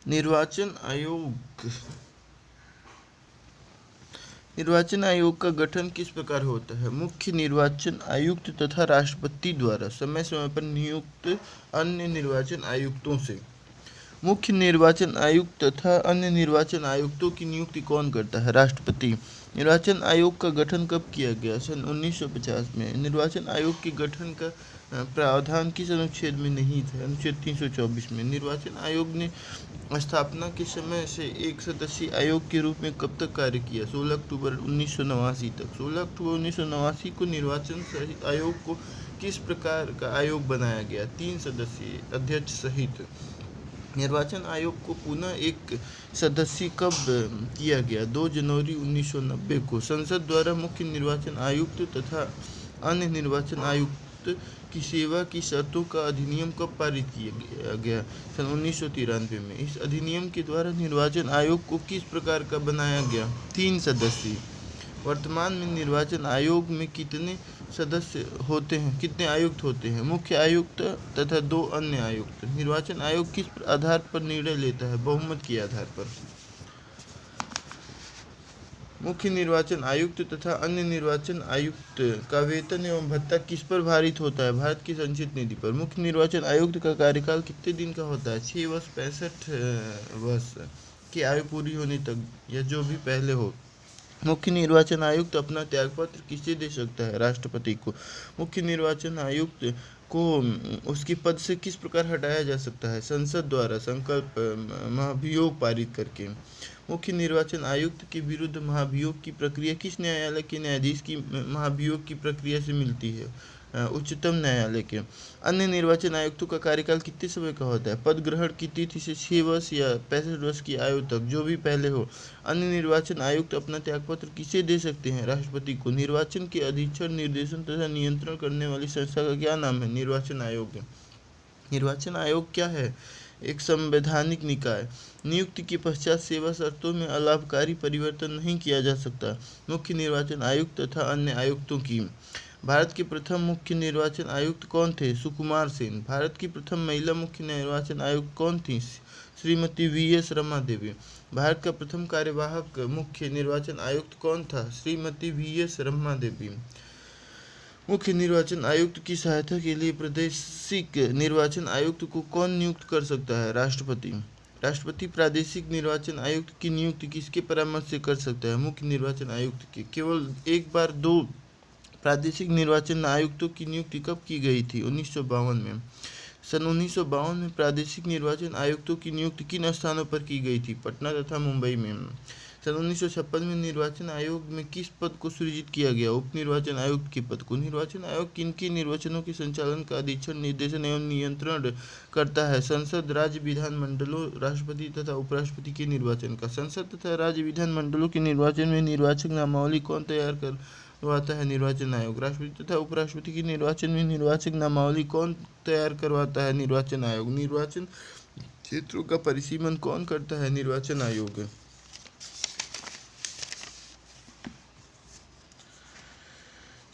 निर्वाचन आयोग निर्वाचन आयोग का गठन किस प्रकार होता है? मुख्य निर्वाचन आयुक्त तथा राष्ट्रपति द्वारा समय समय पर नियुक्त अन्य निर्वाचन आयुक्तों से। मुख्य निर्वाचन आयुक्त तथा अन्य निर्वाचन आयुक्तों की नियुक्ति कौन करता है? राष्ट्रपति। निर्वाचन आयोग का गठन कब किया गया? सन 1950 में। निर्वाचन आयोग के गठन का प्रावधान किस अनुच्छेद में नहीं था? अनुच्छेद 324 में। निर्वाचन आयोग ने स्थापना के समय से एक सदस्यीय आयोग के रूप में कब तक कार्य किया? 16 अक्टूबर 1989 तक। 16 अक्टूबर 1989 को निर्वाचन आयोग को किस प्रकार का आयोग बनाया गया? 3 सदस्यीय अध्यक्ष सहित। निर्वाचन आयोग को पुनः एक सदस्यीय कब किया गया? 2 जनवरी 1990 को। संसद द्वारा मुख्य निर्वाचन आयुक्त तथा अन्य निर्वाचन आयुक्त की सेवा की शर्तों का अधिनियम कब पारित किया गया? सन 1993 में। इस अधिनियम के द्वारा निर्वाचन आयोग को किस प्रकार का बनाया गया? 3 सदस्यीय। वर्तमान में निर्वाचन आयोग में कितने सदस्य होते हैं? कितने आयुक्त होते हैं? मुख्य आयुक्त तथा 2 अन्य आयुक्त। निर्वाचन आयोग किस आधार पर निर्णय लेता है? बहुमत के आधार पर। मुख्य निर्वाचन आयुक्त तथा अन्य निर्वाचन आयुक्त का वेतन एवं भत्ता किस पर भारित होता है? भारत की संचित निधि पर। मुख्य निर्वाचन आयुक्त का कार्यकाल कितने दिन का होता है? 6 वर्ष 65 वर्ष की आयु पूरी होने तक या जो भी पहले हो। मुख्य निर्वाचन आयुक्त अपना त्यागपत्र किसे दे सकता है? राष्ट्रपति को। मुख्य निर्वाचन आयुक्त को उसके पद से किस प्रकार हटाया जा सकता है? संसद द्वारा संकल्प महाभियोग पारित करके। मुख्य निर्वाचन आयुक्त के विरुद्ध महाभियोग की प्रक्रिया किस न्यायालय के न्यायाधीश की महाभियोग की प्रक्रिया से मिलती है? उच्चतम न्यायालय के। अन्य निर्वाचन आयुक्तों का कार्यकाल कितने समय का होता है? पद ग्रहण की तिथि से 6 वर्ष या 65 वर्ष की आयु तक, जो भी पहले हो। अन्य निर्वाचन आयुक्त अपना त्यागपत्र किसे दे सकते हैं? राष्ट्रपति को। निर्वाचन के अधीक्षण, निर्देशन तथा नियंत्रण करने वाली संस्था का क्या नाम है? निर्वाचन आयोग। निर्वाचन आयोग क्या है? एक संवैधानिक निकाय। नियुक्ति के पश्चात सेवा शर्तों में अलाभकारी परिवर्तन नहीं किया जा सकता। मुख्य निर्वाचन आयुक्त तथा अन्य आयुक्तों की। भारत के प्रथम मुख्य निर्वाचन आयुक्त कौन थे? सुकुमार सेन। भारत की प्रथम महिला मुख्य निर्वाचन आयुक्त कौन थी? श्रीमती वी.एस. रमा देवी। भारत का प्रथम कार्यवाहक मुख्य निर्वाचन आयुक्त कौन था? श्रीमती वी.एस. रमा देवी। मुख्य निर्वाचन आयुक्त की सहायता के लिए प्रादेशिक निर्वाचन आयुक्त को कौन नियुक्त कर सकता है? राष्ट्रपति। राष्ट्रपति प्रादेशिक निर्वाचन आयुक्त की नियुक्ति किसके परामर्श से कर सकता है? मुख्य निर्वाचन आयुक्त के। केवल एक बार 2 प्रादेशिक निर्वाचन आयुक्तों की नियुक्ति कब की गई थी? 1952 में। सन 1952 में प्रादेशिक निर्वाचन आयुक्तों की नियुक्ति किन स्थानों पर की गई थी? पटना तथा मुंबई में। सन 1956 में निर्वाचन आयोग में किस पद को सृजित किया गया? उप निर्वाचन आयुक्त के पद को। निर्वाचन आयोग किन निर्वाचनों के संचालन का अधीक्षण, निर्देशन एवं नियंत्रण करता है? संसद, राज्य विधानमंडलों, राष्ट्रपति तथा उपराष्ट्रपति के निर्वाचन का। संसद तथा राज्य विधानमंडलों के निर्वाचन में निर्वाचक नामावली कौन तैयार करवाता है? निर्वाचन आयोग। राष्ट्रपति तथा उपराष्ट्रपति के निर्वाचन में निर्वाचक नामावली कौन तैयार करवाता है? निर्वाचन आयोग। निर्वाचन क्षेत्रों का परिसीमन कौन करता है? निर्वाचन आयोग।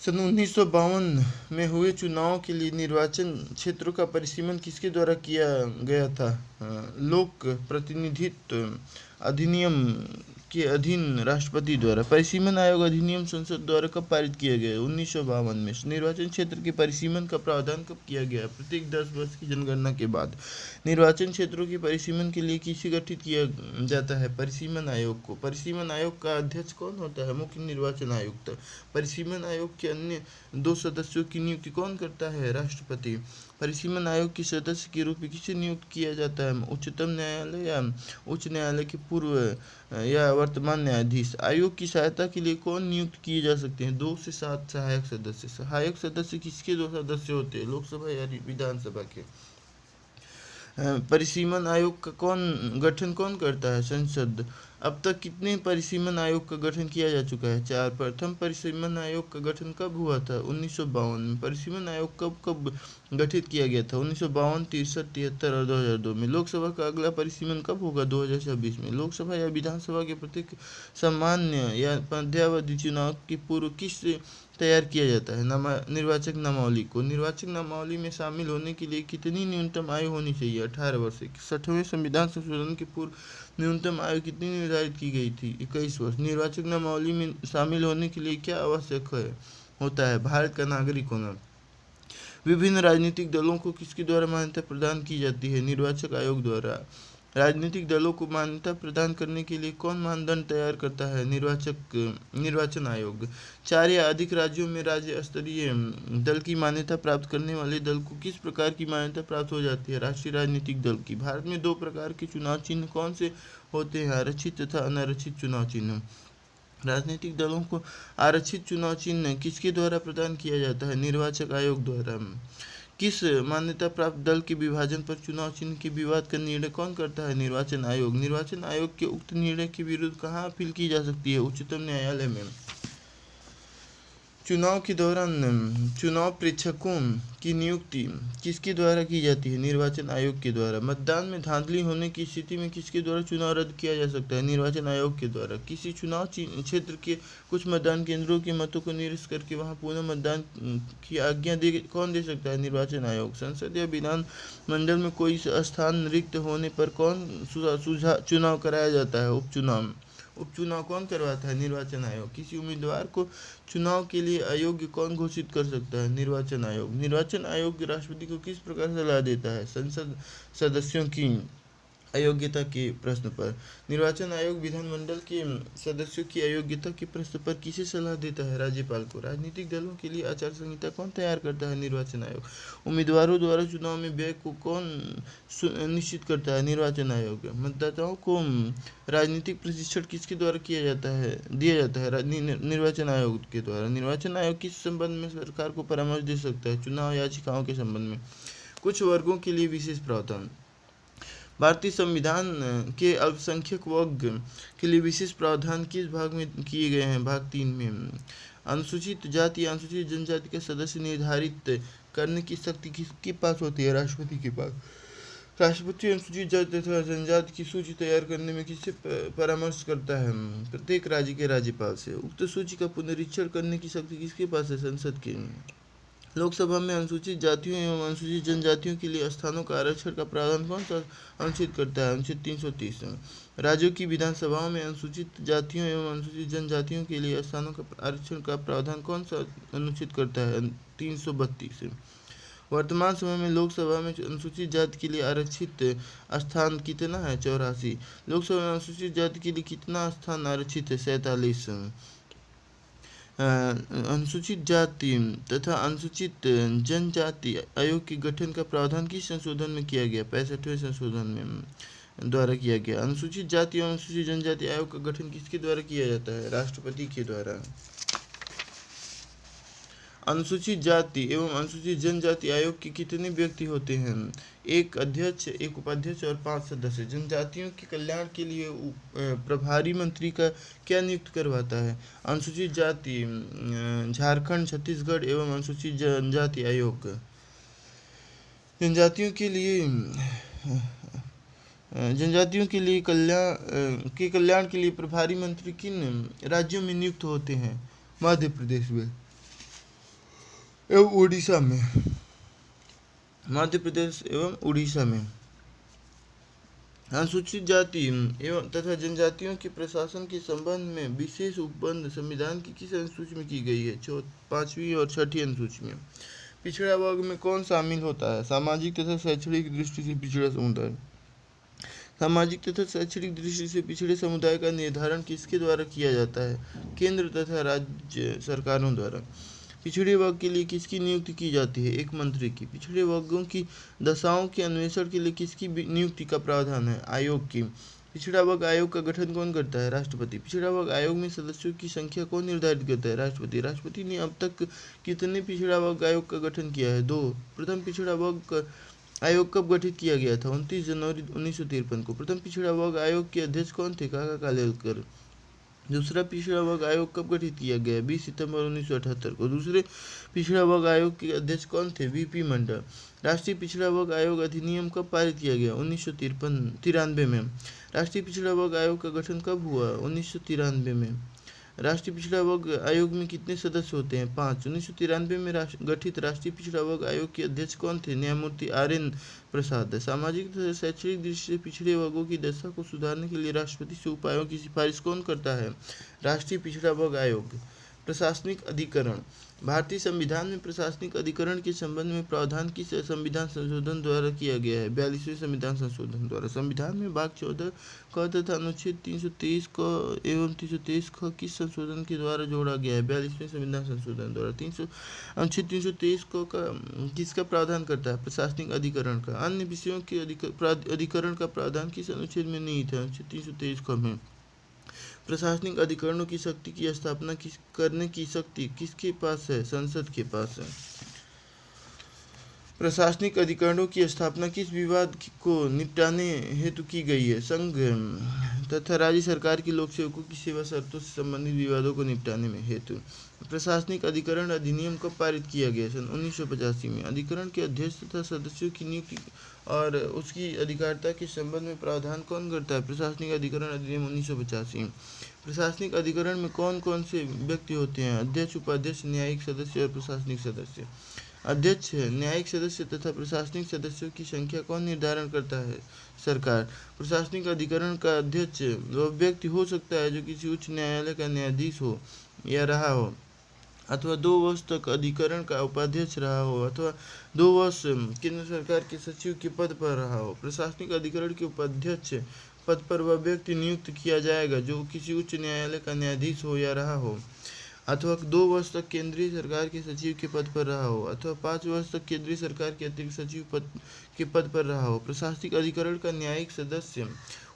सन 1952 में हुए चुनाव के लिए निर्वाचन क्षेत्रों का परिसीमन किसके द्वारा किया गया था? लोक प्रतिनिधित्व अधिनियम के अधीन राष्ट्रपति द्वारा। परिसीमन आयोग अधिनियम संसद द्वारा कब पारित किया गया? 1952 में। निर्वाचन क्षेत्र के परिसीमन का प्रावधान कब किया गया? प्रत्येक 10 वर्ष की जनगणना के बाद। निर्वाचन क्षेत्रों के परिसीमन के लिए किसे गठित किया जाता है? परिसीमन आयोग को। परिसीमन आयोग का अध्यक्ष कौन होता है? मुख्य निर्वाचन आयुक्त। परिसीमन आयोग के अन्य 2 सदस्यों की नियुक्ति कौन करता है? राष्ट्रपति। परिसीमन आयोग के सदस्य के रूप में किसे नियुक्त किया जाता है? उच्चतम न्यायालय या उच्च न्यायालय के पूर्व या वर्तमान न्यायाधीश। आयोग की सहायता के लिए कौन नियुक्त किए जा सकते हैं? 2 से 7 सहायक सदस्य। सहायक सदस्य किसके 2 सदस्य होते हैं? लोकसभा या विधानसभा के। परिसीमन आयोग का गठन कौन करता है? संसद। अब तक कितने परिसीमन आयोग का गठन किया जा चुका है? 4। प्रथम परिसीमन आयोग का गठन कब हुआ था? 1952 में। परिसीमन आयोग कब कब गठित किया गया था? 1952, 63, 73 और 2002 में। लोकसभा का अगला परिसीमन कब होगा? 2026 में। लोकसभा या विधानसभा के प्रत्येक सामान्य या मध्यावधि चुनाव के पूर्व किस तैयार किया जाता है? निर्वाचक नामावली को। निर्वाचक नामावली में शामिल होने के लिए कितनी न्यूनतम आयु होनी चाहिए? 18 वर्ष। 60वें संविधान संशोधन के पूर्व न्यूनतम आयु कितनी निर्धारित की गई थी? 21 वर्ष। निर्वाचक नामावली में शामिल होने के लिए क्या आवश्यक होता है? भारत का नागरिक होना। विभिन्न राजनीतिक दलों को किसके द्वारा मान्यता प्रदान की जाती है? निर्वाचक आयोग द्वारा। राजनीतिक दलों को मान्यता प्रदान करने के लिए कौन मानदंड तैयार करता है? निर्वाचन आयोग। 4 या अधिक राज्यों में राज्य स्तरीय दल की मान्यता प्राप्त करने वाले दल को किस प्रकार की मान्यता प्राप्त हो जाती है? राष्ट्रीय राजनीतिक दल की। भारत में 2 प्रकार के चुनाव चिन्ह कौन से होते हैं? आरक्षित तथा अनारक्षित चुनाव चिन्ह। राजनीतिक दलों को आरक्षित चुनाव चिन्ह किसके द्वारा प्रदान किया जाता है? निर्वाचक आयोग द्वारा। किस मान्यता प्राप्त दल के विभाजन पर चुनाव चिन्ह के विवाद का निर्णय कौन करता है? निर्वाचन आयोग। निर्वाचन आयोग के उक्त निर्णय के विरुद्ध कहाँ अपील की जा सकती है? उच्चतम न्यायालय में। चुनाव के दौरान चुनाव प्रेक्षकों की नियुक्ति किसके द्वारा की जाती है? निर्वाचन आयोग के द्वारा। मतदान में धांधली होने की स्थिति में किसके द्वारा चुनाव रद्द किया जा सकता है? निर्वाचन आयोग के द्वारा। किसी चुनाव क्षेत्र के कुछ मतदान केंद्रों के मतों को निरस्त करके वहां पुनः मतदान की आज्ञा कौन दे सकता है? निर्वाचन आयोग। संसद या विधान मंडल में कोई स्थान रिक्त होने पर कौन चुनाव कराया जाता है? उपचुनाव कौन करवाता है? निर्वाचन आयोग। किसी उम्मीदवार को चुनाव के लिए अयोग्य कौन घोषित कर सकता है? निर्वाचन आयोग। निर्वाचन आयोग राष्ट्रपति को किस प्रकार सलाह देता है? संसद सदस्यों की अयोग्यता के प्रश्न पर। निर्वाचन आयोग विधानमंडल के सदस्यों की अयोग्यता के प्रश्न पर किसे सलाह देता है? राज्यपाल को। राजनीतिक दलों के लिए आचार संहिता कौन तैयार करता है? निर्वाचन आयोग। उम्मीदवारों द्वारा चुनाव में व्यय को कौन निश्चित करता है? निर्वाचन आयोग। मतदाताओं को राजनीतिक प्रशिक्षण किसके द्वारा दिया जाता है? निर्वाचन आयोग के द्वारा। निर्वाचन आयोग किस संबंध में सरकार को परामर्श दे सकता है? चुनाव याचिकाओं के संबंध में। कुछ वर्गों के लिए विशेष प्रावधान। भारतीय संविधान के अल्पसंख्यक वर्ग के लिए विशेष प्रावधान किस भाग में किए गए हैं? भाग 3 में। अनुसूचित जाति या अनुसूचित जनजाति के सदस्य निर्धारित करने की शक्ति किसके पास होती है? राष्ट्रपति के पास। राष्ट्रपति अनुसूचित जाति तथा जनजाति की सूची तैयार करने में किससे परामर्श करता है? प्रत्येक राज्य के राज्यपाल से। उक्त सूची का पुनरीक्षण करने की शक्ति किसके पास है? संसद के। लोकसभा में अनुसूचित जातियों एवं अनुसूचित जनजातियों के लिए स्थानों का आरक्षण का प्रावधान कौन सा अनुच्छेद करता है? अनुच्छेद 330। राज्यों की विधानसभाओं में अनुसूचित जातियों एवं अनुसूचित जनजातियों के लिए स्थानों का आरक्षण का प्रावधान कौन सा अनुच्छेद करता है? 332। वर्तमान समय में लोकसभा में अनुसूचित जाति के लिए आरक्षित स्थान कितना है? 84। लोकसभा में अनुसूचित जाति के लिए कितना स्थान आरक्षित है? 47। अनुसूचित जाति तथा अनुसूचित जनजाति आयोग के गठन का प्रावधान किस संशोधन में किया गया? 65वें संशोधन में द्वारा किया गया। अनुसूचित जाति एवं अनुसूचित जनजाति आयोग का गठन किसके द्वारा किया जाता है? राष्ट्रपति के द्वारा। अनुसूचित जाति एवं अनुसूचित जनजाति आयोग के कितने व्यक्ति होते हैं? 1 अध्यक्ष, 1 उपाध्यक्ष और 5 सदस्य। जनजातियों के कल्याण के लिए प्रभारी मंत्री का क्या नियुक्त करवाता है? अनुसूचित जाति झारखंड, छत्तीसगढ़ एवं अनुसूचित जनजाति आयोग। जनजातियों के कल्याण के लिए प्रभारी मंत्री किन राज्यों में नियुक्त होते हैं? मध्य प्रदेश में एवं उड़ीसा में। मध्य प्रदेश एवं उड़ीसा में। अनुसूचित जाति एवं तथा जनजातियों के प्रशासन के संबंध में विशेष उपबंध संविधान की किस अनुसूची में की गई है? 5वीं और 6ठी अनुसूची में। पिछड़ा वर्ग में कौन शामिल होता है? सामाजिक तथा शैक्षणिक दृष्टि से पिछड़ा समुदाय। सामाजिक तथा शैक्षणिक दृष्टि से पिछड़े समुदाय का निर्धारण किसके द्वारा किया जाता है? केंद्र तथा राज्य सरकारों द्वारा। पिछड़े वर्ग के लिए किसकी नियुक्ति की जाती है? एक मंत्री की। पिछड़े वर्गों की दशाओं के अन्वेषण के लिए किसकी नियुक्ति का प्रावधान है? आयोग की। पिछड़ा वर्ग आयोग का गठन कौन करता है? राष्ट्रपति। पिछड़ा वर्ग आयोग में सदस्यों की संख्या कौन निर्धारित करता है? राष्ट्रपति। राष्ट्रपति ने अब तक कितने पिछड़ा वर्ग आयोग का गठन किया है? 2। प्रथम पिछड़ा वर्ग आयोग कब गठित किया गया था? 29 जनवरी 1953 को। प्रथम पिछड़ा वर्ग आयोग के अध्यक्ष कौन थे? काका कालेलकर। दूसरा पिछड़ा वर्ग आयोग कब गठित किया गया? 20 सितंबर 1978 को। दूसरे पिछड़ा वर्ग आयोग के अध्यक्ष कौन थे? वीपी मंडल। राष्ट्रीय पिछड़ा वर्ग आयोग अधिनियम कब पारित किया गया? 1993 में। राष्ट्रीय पिछड़ा वर्ग आयोग का गठन कब हुआ? 1993 में। राष्ट्रीय पिछड़ा वर्ग आयोग में कितने सदस्य होते हैं? 5। 1993 में गठित राष्ट्रीय पिछड़ा वर्ग आयोग के अध्यक्ष कौन थे? न्यायमूर्ति RN प्रसाद। सामाजिक तथा शैक्षणिक दृष्टि से पिछड़े वर्गों की दशा को सुधारने के लिए राष्ट्रपति से उपायों की सिफारिश कौन करता है? राष्ट्रीय पिछड़ा वर्ग आयोग। प्रशासनिक अधिकरण। भारतीय संविधान में प्रशासनिक अधिकरण के संबंध में प्रावधान किस संविधान संशोधन द्वारा किया गया है? 42वें संविधान संशोधन द्वारा। संविधान में भाग 14 क तथा अनुच्छेद 323 क एवं 323 ख किस संशोधन के द्वारा जोड़ा गया है? 42वें संविधान संशोधन द्वारा। अनुच्छेद 323 क का किसका प्रावधान करता है? प्रशासनिक अधिकरण का। अन्य विषयों के अधिकरण का प्रावधान किस अनुच्छेद में निहित है? अनुच्छेद 323 क में। प्रशासनिक अधिकरणों की शक्ति की स्थापना करने की शक्ति किसके पास है? संसद के पास है। प्रशासनिक अधिकरणों की स्थापना किस विवाद को निपटाने हेतु की गई है? संघ तथा राज्य सरकार की लोक सेवकों की सेवा शर्तों से संबंधित विवादों को निपटाने में हेतु। प्रशासनिक अधिकरण अधिनियम कब पारित किया गया? सन 1985 में। अधिकरण के अध्यक्ष तथा सदस्यों की नियुक्ति और उसकी अधिकारिता के संबंध में प्रावधान कौन करता है? प्रशासनिक अधिकरण अधिनियम 1985। प्रशासनिक अधिकरण में कौन कौन से व्यक्ति होते हैं? अध्यक्ष, उपाध्यक्ष, न्यायिक सदस्य और प्रशासनिक सदस्य। अध्यक्ष, न्यायिक सदस्य तथा प्रशासनिक सदस्यों की संख्या कौन निर्धारण करता है? सरकार। प्रशासनिक अधिकरण का अध्यक्ष वह व्यक्ति हो सकता है जो किसी उच्च न्यायालय का न्यायाधीश हो या रहा हो, अथवा 2 वर्ष तक अधिकरण का उपाध्यक्ष रहा हो, अथवा 2 वर्ष केंद्र सरकार के सचिव के पद पर रहा हो। प्रशासनिक अधिकरण के उपाध्यक्ष पद पर वह व्यक्ति नियुक्त किया जाएगा जो किसी उच्च न्यायालय का न्यायाधीश हो या रहा हो, अथवा 2 वर्ष तक केंद्रीय सरकार के सचिव के पद पर रहा हो, अथवा 5 वर्ष तक केंद्रीय सरकार के अतिरिक्त सचिव के पद पर रहा हो। प्रशासनिक अधिकरण का न्यायिक सदस्य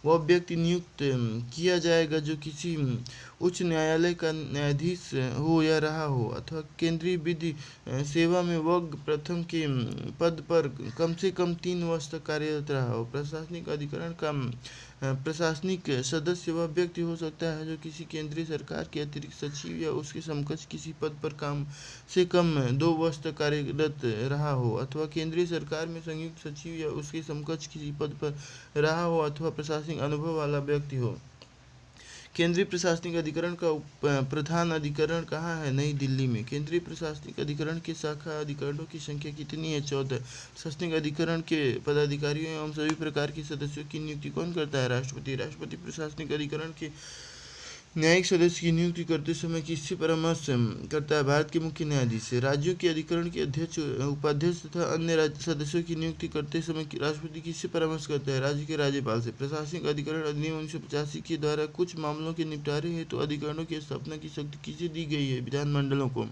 वह व्यक्ति नियुक्त किया जाएगा जो किसी उच्च न्यायालय का न्यायाधीश हो या रहा हो, अथवा केंद्रीय विधि सेवा में वर्ग प्रथम के पद पर कम से कम 3 वर्ष तक कार्यरत रहा हो। प्रशासनिक अधिकरण का प्रशासनिक सदस्य वह व्यक्ति हो सकता है जो किसी केंद्रीय सरकार के अतिरिक्त सचिव या उसके समकक्ष किसी पद पर कम से कम 2 वर्ष तक कार्यरत रहा हो, अथवा केंद्रीय सरकार में संयुक्त सचिव या उसके समकक्ष किसी पद पर रहा हो, अथवा प्रशासनिक अनुभव वाला व्यक्ति हो। केंद्रीय प्रशासनिक अधिकरण का प्रधान अधिकरण कहाँ है? नई दिल्ली में। केंद्रीय प्रशासनिक अधिकरण के शाखा अधिकरणों की संख्या कितनी है? 14। प्रशासनिक अधिकरण के पदाधिकारियों एवं सभी प्रकार के सदस्यों की नियुक्ति कौन करता है? राष्ट्रपति। राष्ट्रपति प्रशासनिक अधिकरण के न्यायिक सदस्य की नियुक्ति करते समय किससे परामर्श करता है? भारत के मुख्य न्यायाधीश से। राज्यों के अधिकरण के अध्यक्ष, उपाध्यक्ष तथा अन्य सदस्यों की नियुक्ति करते समय राष्ट्रपति किससे परामर्श करता है? राज्य के राज्यपाल से। प्रशासनिक अधिकरण अधिनियम 1985 के द्वारा कुछ मामलों के निपटारे हेतु अधिकरणों की स्थापना की शक्ति किसे दी गई है? विधानमंडलों को।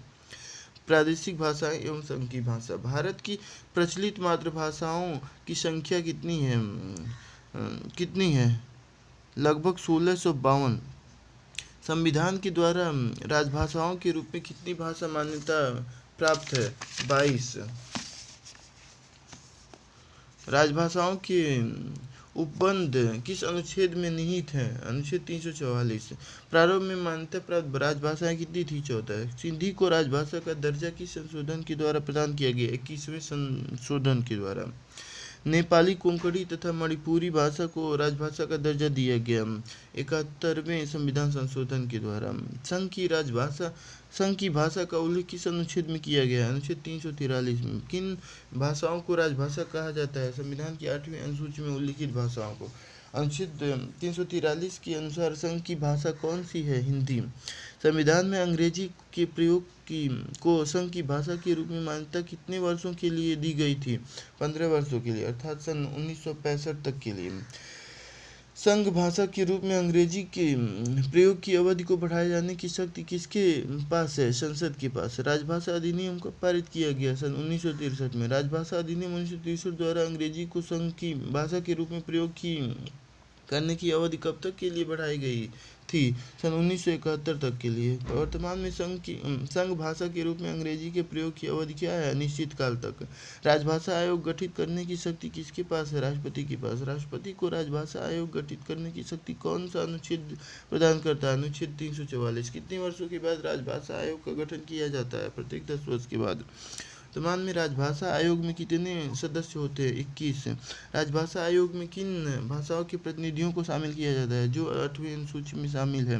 प्रादेशिक भाषाएं एवं संघ की भाषा। भारत की प्रचलित मातृभाषाओं की संख्या कितनी है? लगभग 1652। संविधान के द्वारा राजभाषाओं के रूप में कितनी भाषा मान्यता प्राप्त है? 22। राजभाषाओं के उपबंध किस अनुच्छेद में निहित है? अनुच्छेद 344। प्रारंभ में मान्यता प्राप्त राजभाषाएं कितनी थी? 14। सिंधी को राजभाषा का दर्जा किस संशोधन के द्वारा प्रदान किया गया? 21वें संशोधन के द्वारा। नेपाली, कोंकणी तथा मणिपुरी भाषा को राजभाषा का दर्जा दिया गया 71वें संविधान संशोधन के द्वारा। संघ की भाषा का उल्लेख किस अनुच्छेद में किया गया है? अनुच्छेद 343 में। किन भाषाओं को राजभाषा कहा जाता है? संविधान की 8वीं अनुसूची में उल्लिखित भाषाओं को। अनुच्छेद 343 के अनुसार संघ की भाषा कौन सी है? हिंदी। संविधान में अंग्रेजी के प्रयोग को संघ की भाषा के रूप में मान्यता कितने वर्षों के लिए दी गई थी? 15 वर्षों के लिए, अर्थात सन 1965 तक के लिए। संघ भाषा के रूप में अंग्रेजी के प्रयोग की अवधि को बढ़ाए जाने की शक्ति किसके पास है? संसद के पास। राजभाषा अधिनियम कब पारित किया गया? सन 1963 में। राजभाषा अधिनियम 1963 द्वारा अंग्रेजी को संघ की भाषा के रूप में प्रयोग करने की अवधि कब तक के लिए बढ़ाई गई थी? सन 1971 तक के लिए। वर्तमान में संघ भाषा के रूप में अंग्रेजी के प्रयोग की अवधि क्या है? अनिश्चित काल तक। राजभाषा आयोग गठित करने की शक्ति किसके पास है? राष्ट्रपति के पास। राष्ट्रपति को राजभाषा आयोग गठित करने की शक्ति कौन सा अनुच्छेद प्रदान करता है? अनुच्छेद 344। कितने वर्षों के बाद राजभाषा आयोग का गठन किया जाता है? प्रत्येक 10 वर्ष के बाद। वर्तमान में राजभाषा आयोग में कितने सदस्य होते हैं? 21। राजभाषा आयोग में किन भाषाओं के प्रतिनिधियों को शामिल किया जाता है जो 8वीं अनुसूची में शामिल है?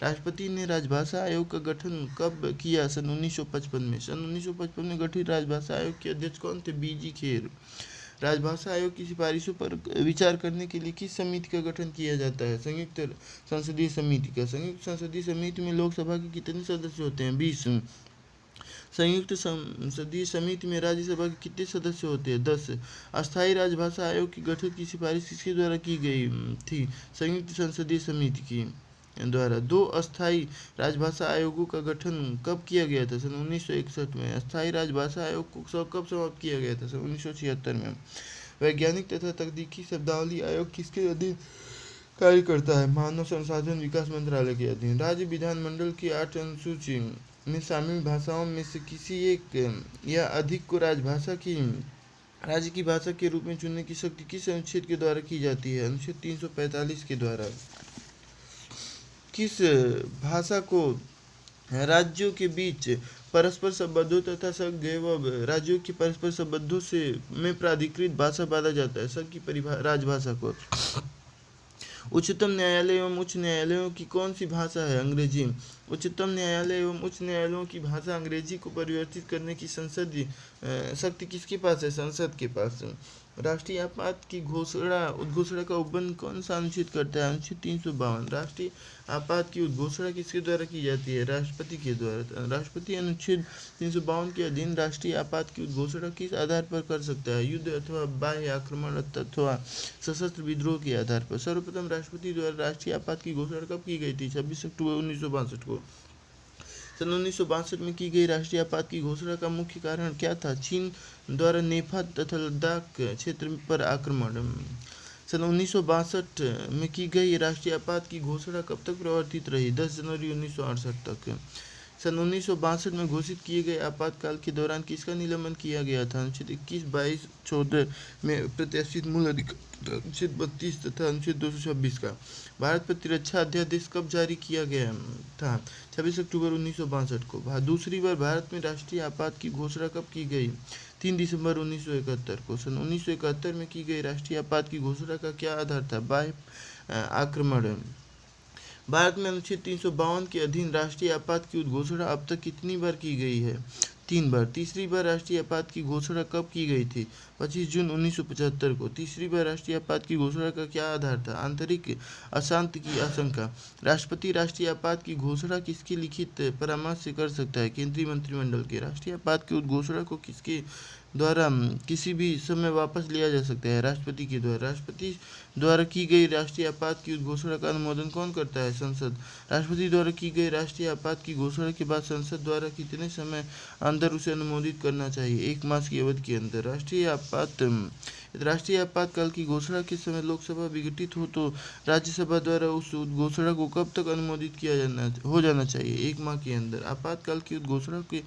राष्ट्रपति ने राजभाषा आयोग का गठन कब किया? सन 1955 में। सन 1955 में गठित राजभाषा आयोग के अध्यक्ष कौन थे? बीजी खेर। राजभाषा आयोग की सिफारिशों पर विचार करने के लिए किस समिति का गठन किया जाता है? संयुक्त संसदीय समिति का। संयुक्त संसदीय समिति में लोकसभा के कितने सदस्य होते हैं? 20। संयुक्त संसदीय समिति में राज्यसभा के कितने सदस्य होते हैं? 10। अस्थायी राजभाषा आयोग की गठन की सिफारिश किसके द्वारा की गई थी? संयुक्त संसदीय समिति की द्वारा। 2 अस्थायी राजभाषा आयोगों का गठन कब किया गया था? सन 1961 में। अस्थायी राजभाषा आयोग को कब समाप्त किया गया था? सन 1976 में। वैज्ञानिक तथा तकनीकी शब्दावली आयोग किसके अधीन कार्य करता है? मानव संसाधन विकास मंत्रालय के अधीन। राज्य विधानमंडल की 8 अनुसूची में शामिल भाषाओं में से किसी एक या अधिक को राज्य की भाषा के रूप में चुनने की शक्ति किस अनुच्छेद के द्वारा की जाती है? अनुच्छेद 345 के द्वारा। किस भाषा को राज्यों के बीच परस्पर संबंधों तथा संघ एवं राज्यों के परस्पर संबंधों से में प्राधिकृत भाषा माना जाता है? संघ की राजभाषा को। उच्चतम न्यायालय एवं उच्च न्यायालयों की कौन सी भाषा है? अंग्रेजी। उच्चतम न्यायालय एवं उच्च न्यायालयों की भाषा अंग्रेजी को परिवर्तित करने की शक्ति किसके पास है? संसद के पास। राष्ट्रीय आपात की उद्घोषणा का उल्लंघन कौन सा अनुच्छेद करता है? अनुच्छेद 352। राष्ट्रीय आपात की उद्घोषणा किसके द्वारा की जाती है? राष्ट्रपति के द्वारा। राष्ट्रपति अनुच्छेद 352 के अधीन राष्ट्रीय आपात की उद्घोषणा किस आधार पर कर सकता है? युद्ध अथवा बाह्य आक्रमण अथवा सशस्त्र विद्रोह के आधार पर। सर्वप्रथम राष्ट्रपति द्वारा राष्ट्रीय आपात की घोषणा कब की गई थी? 26 अक्टूबर 1962 को। सन 1962 में की गई राष्ट्रीय आपात की घोषणा का मुख्य कारण क्या था? चीन द्वारा नेफा तथा लद्दाख क्षेत्र पर आक्रमण। सन 1962 में की गई राष्ट्रीय आपात की घोषणा कब तक प्रवर्तित रही? 10 जनवरी 1968 तक। सन 1962 में घोषित किए गए आपातकाल के दौरान किसका निलंबन किया गया था? अनुच्छेद 21, 22, 14 में प्रत्याशित मूल अधिकार, अनुच्छेद 32 तथा अनुच्छेद 226 का। भारत पर तिरछा अध्यादेश कब जारी किया गया था? 26 अक्टूबर 1962 को। दूसरी बार भारत में राष्ट्रीय आपात की घोषणा कब की गई? 3 दिसंबर 1971 को। सन 1971 में की गई राष्ट्रीय आपात की घोषणा का क्या आधार था? बाह्य आक्रमण। भारत में अनुच्छेद 352 के अधीन राष्ट्रीय आपात की उद्घोषणा अब तक कितनी बार की गई है? 3 बार। तीसरी बार राष्ट्रीय आपात की घोषणा कब की गई थी? 25 जून 1975 को। तीसरी बार राष्ट्रीय आपात की घोषणा का क्या आधार था? आंतरिक अशांति की आशंका। राष्ट्रपति राष्ट्रीय आपात की घोषणा किसके लिखित परामर्श से कर सकता है? केंद्रीय मंत्रिमंडल के। राष्ट्रीय आपात की उद्घोषणा को किसके द्वारा किसी भी समय वापस लिया जा सकता है? राष्ट्रपति के द्वारा। राष्ट्रपति द्वारा की गई राष्ट्रीय आपात की घोषणा का अनुमोदन कौन करता है? संसद। राष्ट्रपति द्वारा की गई राष्ट्रीय आपात की घोषणा के बाद संसद द्वारा कितने समय अंदर उसे अनुमोदित करना चाहिए? 1 मास की अवधि के अंदर। राष्ट्रीय आपातकाल की घोषणा के समय लोकसभा विघटित हो तो राज्यसभा द्वारा उस घोषणा को कब तक अनुमोदित हो जाना चाहिए? 1 माह के अंदर। आपातकाल की घोषणा के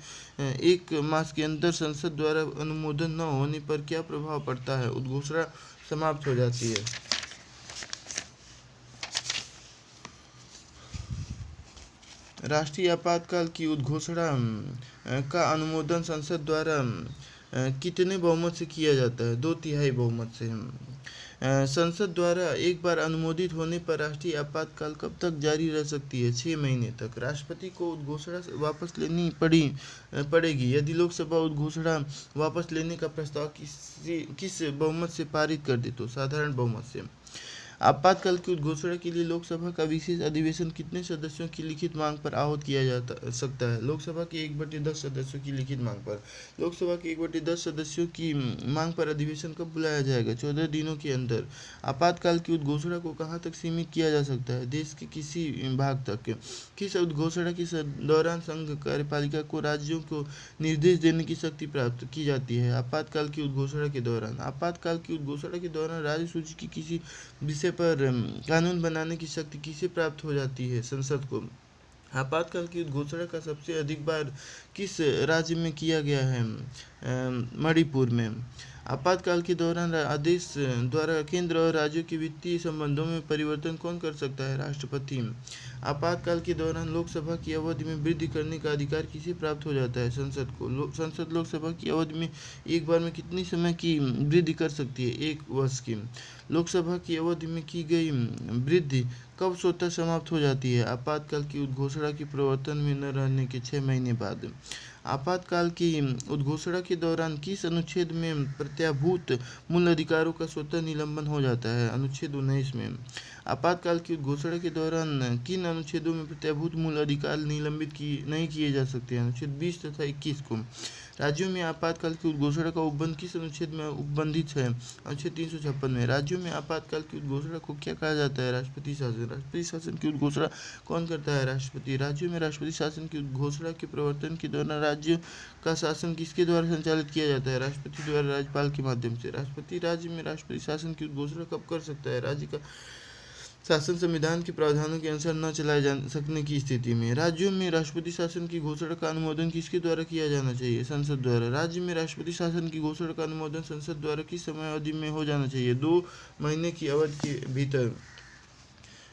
1 मास के अंदर संसद द्वारा अनुमोदन न होने पर क्या प्रभाव पड़ता है? उद्घोषणा समाप्त हो जाती है। राष्ट्रीय आपातकाल की उद्घोषणा का अनुमोदन संसद द्वारा कितने बहुमत से किया जाता है? 2/3 बहुमत से। संसद द्वारा एक बार अनुमोदित होने पर राष्ट्रीय आपातकाल कब तक जारी रह सकती है? 6 महीने तक। राष्ट्रपति को उद्घोषणा वापस लेनी पड़ेगी यदि लोकसभा उद्घोषणा वापस लेने का प्रस्ताव किस बहुमत से पारित कर दे तो? साधारण बहुमत से। आपातकाल की उद्घोषणा के लिए लोकसभा का विशेष अधिवेशन कितने सदस्यों की लिखित मांग पर आहूत किया जा सकता है? लोकसभा के 1/10 सदस्यों की लिखित मांग पर। लोकसभा के 1/10 सदस्यों की मांग पर अधिवेशन कब बुलाया जाएगा? 14 दिनों के अंदर। आपातकाल की उद्घोषणा को कहाँ तक सीमित किया जा सकता है? देश के किसी भाग तक। किस उद्घोषणा के दौरान संघ कार्यपालिका को राज्यों को निर्देश देने की शक्ति प्राप्त की जाती है? आपातकाल की उद्घोषणा के दौरान। आपातकाल की उद्घोषणा के दौरान राज्य सूची की किसी विषय पर कानून बनाने की शक्ति किसे प्राप्त हो जाती है? संसद को। आपातकाल की उद्घोषणा का सबसे अधिक बार किस राज्य में किया गया है? मणिपुर में। आपातकाल के दौरान आदेश द्वारा केंद्र और राज्यों के वित्तीय संबंधों में परिवर्तन कौन कर सकता है? राष्ट्रपति। आपातकाल के दौरान लोकसभा की अवधि में वृद्धि करने का अधिकार किसे प्राप्त हो जाता है? संसद को। संसद लोकसभा की अवधि में एक बार में कितनी समय की वृद्धि कर सकती है? 1 वर्ष की। लोकसभा की अवधि में की गई वृद्धि कब स्वतः समाप्त हो जाती है? आपातकाल की उद्घोषणा के प्रवर्तन में न रहने के 6 महीने बाद। आपातकाल की उद्घोषणा के दौरान किस अनुच्छेद में प्रत्याभूत मूल अधिकारों का स्वतः निलंबन हो जाता है? अनुच्छेद 19 में। आपातकाल की उद्घोषणा के दौरान किन अनुच्छेदों में प्रत्याभूत मूल अधिकार निलंबित नहीं किए जा सकते? अनुच्छेद 20 तथा 21 को। राज्यों में आपातकाल की उद्घोषणा का उपबंध किस अनुच्छेद में उपबंधित है? अनुच्छेद 356 में। राज्यों में आपातकाल की उद्घोषणा को क्या कहा जाता है? राष्ट्रपति शासन। राष्ट्रपति शासन की उद्घोषणा कौन करता है? राष्ट्रपति। राज्यों में राष्ट्रपति शासन की उद्घोषणा के प्रवर्तन के दौरान राज्य का शासन किसके द्वारा संचालित किया जाता है? राष्ट्रपति द्वारा, राज्यपाल के माध्यम से। राष्ट्रपति राज्य में राष्ट्रपति शासन की उद्घोषणा कब कर सकता है? राज्य का शासन संविधान के प्रावधानों के अनुसार न चलाए जा सकने की स्थिति में। राज्यों में राष्ट्रपति शासन की घोषणा का अनुमोदन किसके द्वारा किया जाना चाहिए? संसद द्वारा। राज्य में राष्ट्रपति शासन की घोषणा का अनुमोदन संसद द्वारा किस समय अवधि में हो जाना चाहिए? 2 महीने की अवधि के भीतर।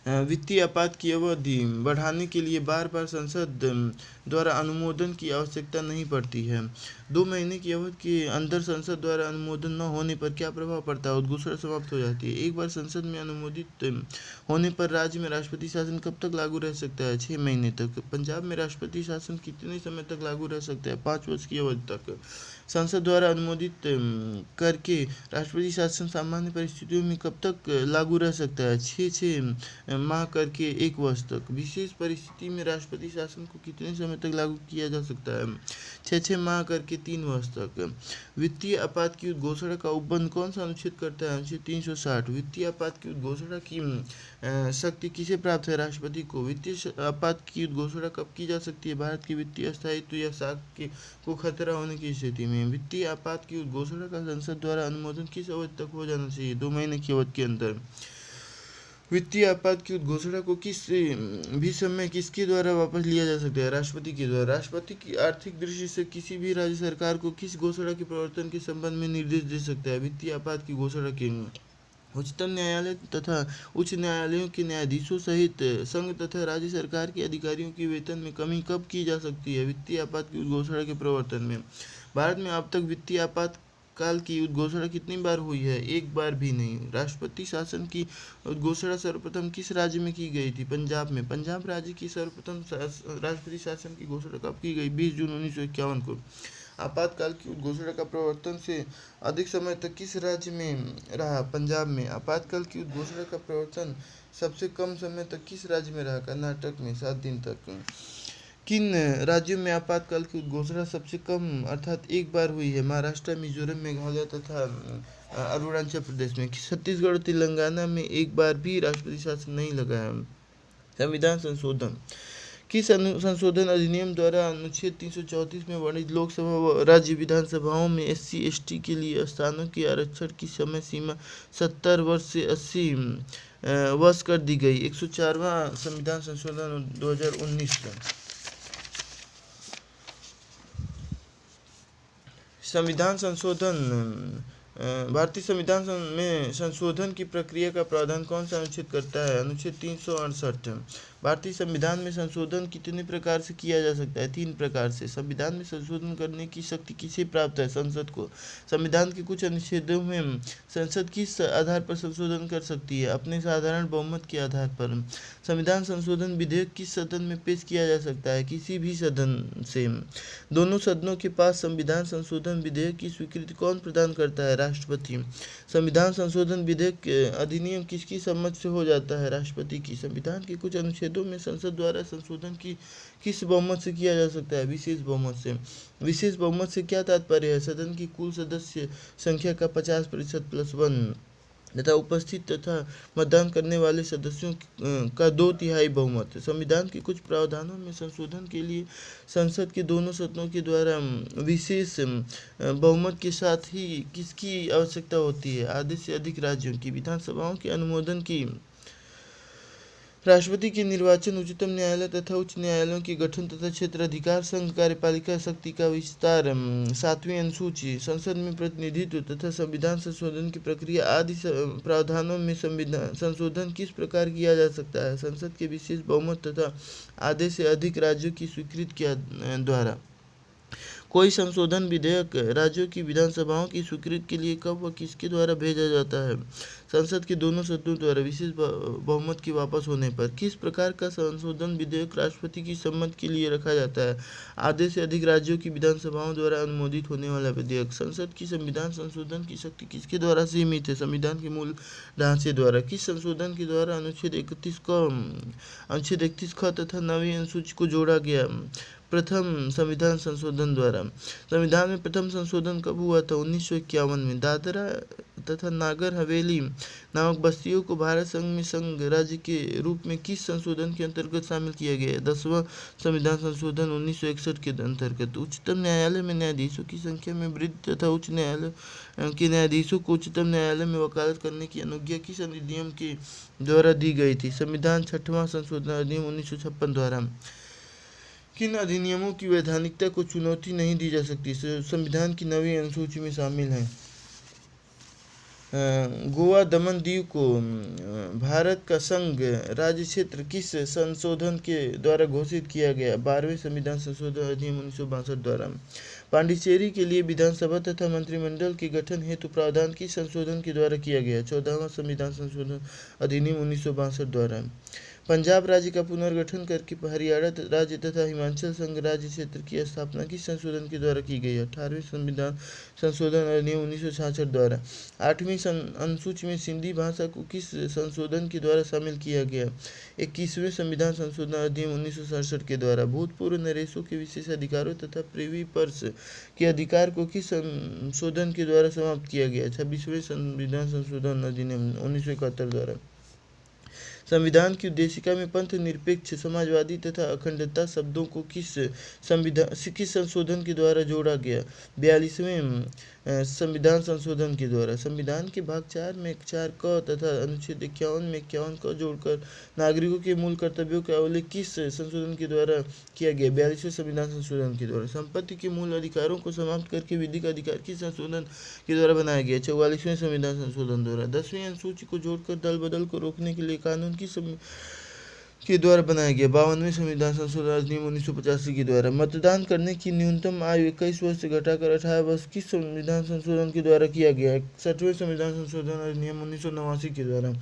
वित्तीय आपात की अवधि बढ़ाने के लिए बार बार संसद द्वारा अनुमोदन की आवश्यकता नहीं पड़ती है। 2 महीने की अवधि के अंदर संसद द्वारा अनुमोदन न होने पर क्या प्रभाव पड़ता है? उद्घोषणा समाप्त हो जाती है। एक बार संसद में अनुमोदित होने पर राज्य में राष्ट्रपति शासन कब तक लागू रह सकता है? 6 महीने तक। पंजाब में राष्ट्रपति शासन कितने समय तक लागू रह सकता है? 5 वर्ष की अवधि तक। संसद द्वारा अनुमोदित करके राष्ट्रपति शासन सामान्य परिस्थितियों में कब तक लागू रह सकता है? 6 माह करके 1 वर्ष तक। विशेष परिस्थिति में राष्ट्रपति शासन को कितने समय तक लागू किया जा सकता है? 6 माह करके 3 वर्ष तक। वित्तीय आपात की उद्घोषणा का उपबंध कौन सा अनुच्छेद करता है? अनुच्छेद 360। वित्तीय आपात की उद्घोषणा की शक्ति किसे प्राप्त है? राष्ट्रपति को। वित्तीय आपात की उद्घोषणा कब की जा सकती है? भारत के वित्तीय अस्थायित्व या साख को खतरा होने की स्थिति में। वित्तीय आपात की उद्घोषणा का संसद द्वारा अनुमोदन किस अवधि तक हो जाना चाहिए? 2 महीने की अवधि के अंदर। वित्तीय आपात की उद्घोषणा को किस भी समय किसके द्वारा वापस लिया जा सकता है? राष्ट्रपति के द्वारा। राष्ट्रपति की आर्थिक दृष्टि से किसी भी राज्य सरकार को किस घोषणा के प्रवर्तन के संबंध में निर्देश दे सकता है? वित्तीय आपात की घोषणा के। उच्चतम न्यायालय तथा उच्च न्यायालयों के न्यायाधीशों सहित संघ तथा राज्य सरकार के अधिकारियों के वेतन में कमी कब की जा सकती है? वित्तीय आपात की उद्घोषणा के प्रवर्तन में। भारत में अब तक वित्तीय आपात काल की उद्घोषणा कितनी बार हुई है? 1 बार भी नहीं। राष्ट्रपति शासन की उद्घोषणा सर्वप्रथम किस राज्य में की गई थी? पंजाब में। पंजाब राज्य की सर्वप्रथम राष्ट्रपति शासन की घोषणा कब की गई? 20 जून 1951 को। आपातकाल की उद्घोषणा का प्रवर्तन से अधिक समय तक किस राज्य में रहा? पंजाब में। आपातकाल की उद्घोषणा का प्रवर्तन सबसे कम समय तक किस राज्य में रहा? कर्नाटक में, 7 दिन तक। किन राज्यों में आपातकाल की उद्घोषणा सबसे कम अर्थात 1 बार हुई है? महाराष्ट्र, मिजोरम, मेघालय तथा अरुणाचल प्रदेश में। छत्तीसगढ़ और तेलंगाना में 1 बार भी राष्ट्रपति शासन नहीं लगा है। संविधान संशोधन। किस संशोधन अधिनियम द्वारा अनुच्छेद 334 में वर्णित लोकसभा व राज्य विधानसभाओं में SC ST के लिए स्थानों के आरक्षण की समय सीमा 70 वर्ष से 80 वर्ष कर दी गई? 104वां संविधान संशोधन 2019 का। संविधान संशोधन। भारतीय संविधान में संशोधन की प्रक्रिया का प्रावधान कौन सा अनुच्छेद करता है? अनुच्छेद 368। भारतीय संविधान में संशोधन कितने प्रकार से किया जा सकता है? 3 प्रकार से। संविधान में संशोधन करने की शक्ति किसे प्राप्त है? संसद को। संविधान के कुछ अनुच्छेदों में संसद किस आधार पर संशोधन कर सकती है? अपने साधारण बहुमत के आधार पर। संविधान संशोधन विधेयक किस सदन में पेश किया जा सकता है? किसी भी सदन से। दोनों सदनों के पास संविधान संशोधन विधेयक की स्वीकृति कौन प्रदान करता है? राष्ट्रपति। संविधान संशोधन विधेयक अधिनियम किसकी सम्मति से हो जाता है? राष्ट्रपति की। संविधान के कुछ अनुच्छेदों में संसद द्वारा संशोधन की किस बहुमत से किया जा सकता है? विशेष बहुमत से। विशेष बहुमत से क्या तात्पर्य है? सदन की कुल सदस्य संख्या का 50% + 1 तथा उपस्थित तथा मतदान करने वाले सदस्यों का 2/3 बहुमत। संविधान के कुछ प्रावधानों में संशोधन के लिए संसद के दोनों सदनों के द्वारा विशेष बहुमत के साथ ही किसकी आवश्यकता होती है? आधे से अधिक राज्यों की विधानसभाओं के अनुमोदन की राष्ट्रपति के निर्वाचन, उच्चतम न्यायालय तथा उच्च न्यायालयों के गठन तथा क्षेत्राधिकार, संघ कार्यपालिका शक्ति का विस्तार, 7वीं अनुसूची, संसद में प्रतिनिधित्व तथा संविधान संशोधन की प्रक्रिया आदि प्रावधानों में संविधान संशोधन किस प्रकार किया जा सकता है? संसद के विशेष बहुमत तथा आधे से अधिक राज्यों की स्वीकृति द्वारा। कोई संशोधन विधेयक राज्यों की विधानसभाओं की स्वीकृति के लिए कब व किसके द्वारा भेजा जाता है? संसद के दोनों सदनों द्वारा विशेष बहुमत के वापस होने पर। किस प्रकार का संशोधन विधेयक राष्ट्रपति की सम्मति के लिए रखा जाता है? आधे से अधिक राज्यों की विधानसभाओं द्वारा अनुमोदित होने वाला विधेयक। संसद की संविधान संशोधन की शक्ति किसके द्वारा सीमित है? संविधान के मूल ढांचे द्वारा। किस संशोधन के द्वारा अनुच्छेद 31 ख तथा 9वीं अनुसूची को जोड़ा गया? प्रथम संविधान संशोधन द्वारा। संविधान में प्रथम संशोधन कब हुआ था? 1951 में। दादरा तथा नागर हवेली नामक बस्तियों को भारत संघ में संघ राज्य के रूप में किस संशोधन के अंतर्गत शामिल किया गया? 10वां संविधान संशोधन 1961 के अंतर्गत। उच्चतम न्यायालय में न्यायाधीशों की संख्या में वृद्धि तथा उच्च न्यायालय के न्यायाधीशों को उच्चतम न्यायालय में वकालत करने की अनुज्ञा किस अधिनियम के द्वारा दी गई थी? संविधान 6वां संशोधन अधिनियम 1956 द्वारा। किन अधिनियमों की वैधानिकता को चुनौती नहीं दी जा सकती? संविधान की 9वीं अनुसूची में शामिल हैं। गोवा दमन दीव को भारत का संघ राज्य क्षेत्र किस संशोधन के द्वारा घोषित किया गया? 12वें संविधान संशोधन अधिनियम 1962 द्वारा। पांडिचेरी के लिए विधानसभा तथा मंत्रिमंडल के गठन हेतु प्रावधान किस संशोधन के द्वारा किया गया? 14वां संविधान संशोधन अधिनियम 1962 द्वारा। पंजाब राज्य का पुनर्गठन करके हरियाणा राज्य तथा हिमाचल संघ राज्य क्षेत्र की स्थापना किस संशोधन के द्वारा की गई? 18वें संविधान संशोधन अधिनियम 1966 द्वारा। 8वीं अनुसूची में सिंधी भाषा को किस संशोधन के द्वारा शामिल किया गया? 21वें संविधान संशोधन अधिनियम 1967 के द्वारा। भूतपूर्व नरेशों के विशेष अधिकारों तथा प्रिवी पर्स के अधिकार को किस संशोधन के द्वारा समाप्त किया गया? 26वें संविधान संशोधन अधिनियम 1971 द्वारा। संविधान की उद्देशिका में पंथ निरपेक्ष, समाजवादी तथा अखंडता शब्दों को किस संशोधन के द्वारा जोड़ा गया? 42वें संविधान संशोधन के द्वारा। संविधान के भाग 4 में 4 क तथा अनुच्छेद 51 में 51 क जोड़कर नागरिकों के मूल कर्तव्यों का उल्लेख किस संशोधन के द्वारा किया गया? 42वें संविधान संशोधन के द्वारा। संपत्ति के मूल अधिकारों को समाप्त करके विधिक अधिकार किस संशोधन के द्वारा बनाया गया? 44वें संविधान संशोधन द्वारा। 10वीं अनुसूची को जोड़कर दल बदल को रोकने के लिए कानून के द्वारा बनाया गया? 52वें संविधान संशोधन अधिनियम 1985 के द्वारा। मतदान करने की न्यूनतम आयु 21 वर्ष से घटाकर 18 वर्ष किस संविधान संशोधन के द्वारा किया गया? 61वें संविधान संशोधन अधिनियम 1989 के द्वारा।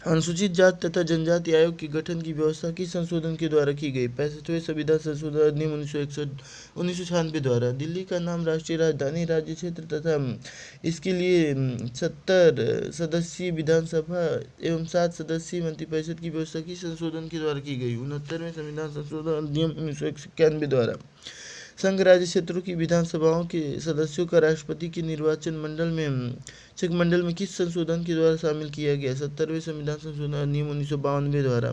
अनुसूचित जाति तथा जनजाति आयोग के गठन की व्यवस्था किस संशोधन के द्वारा की गई? 65वें संविधान संशोधन अधिनियम 1996 द्वारा। दिल्ली का नाम राष्ट्रीय राजधानी राज्य क्षेत्र तथा इसके लिए 70 सदस्यीय विधानसभा एवं 7 सदस्यीय मंत्रिपरिषद की व्यवस्था किस संशोधन के द्वारा की गई? 69वें संविधान संशोधन अधिनियम 1991 द्वारा। संघ राज्य क्षेत्रों की विधानसभाओं के सदस्यों का राष्ट्रपति के निर्वाचन मंडल में किस संशोधन के द्वारा शामिल किया गया? 70वें संविधान संशोधन अधिनियम 1992 द्वारा।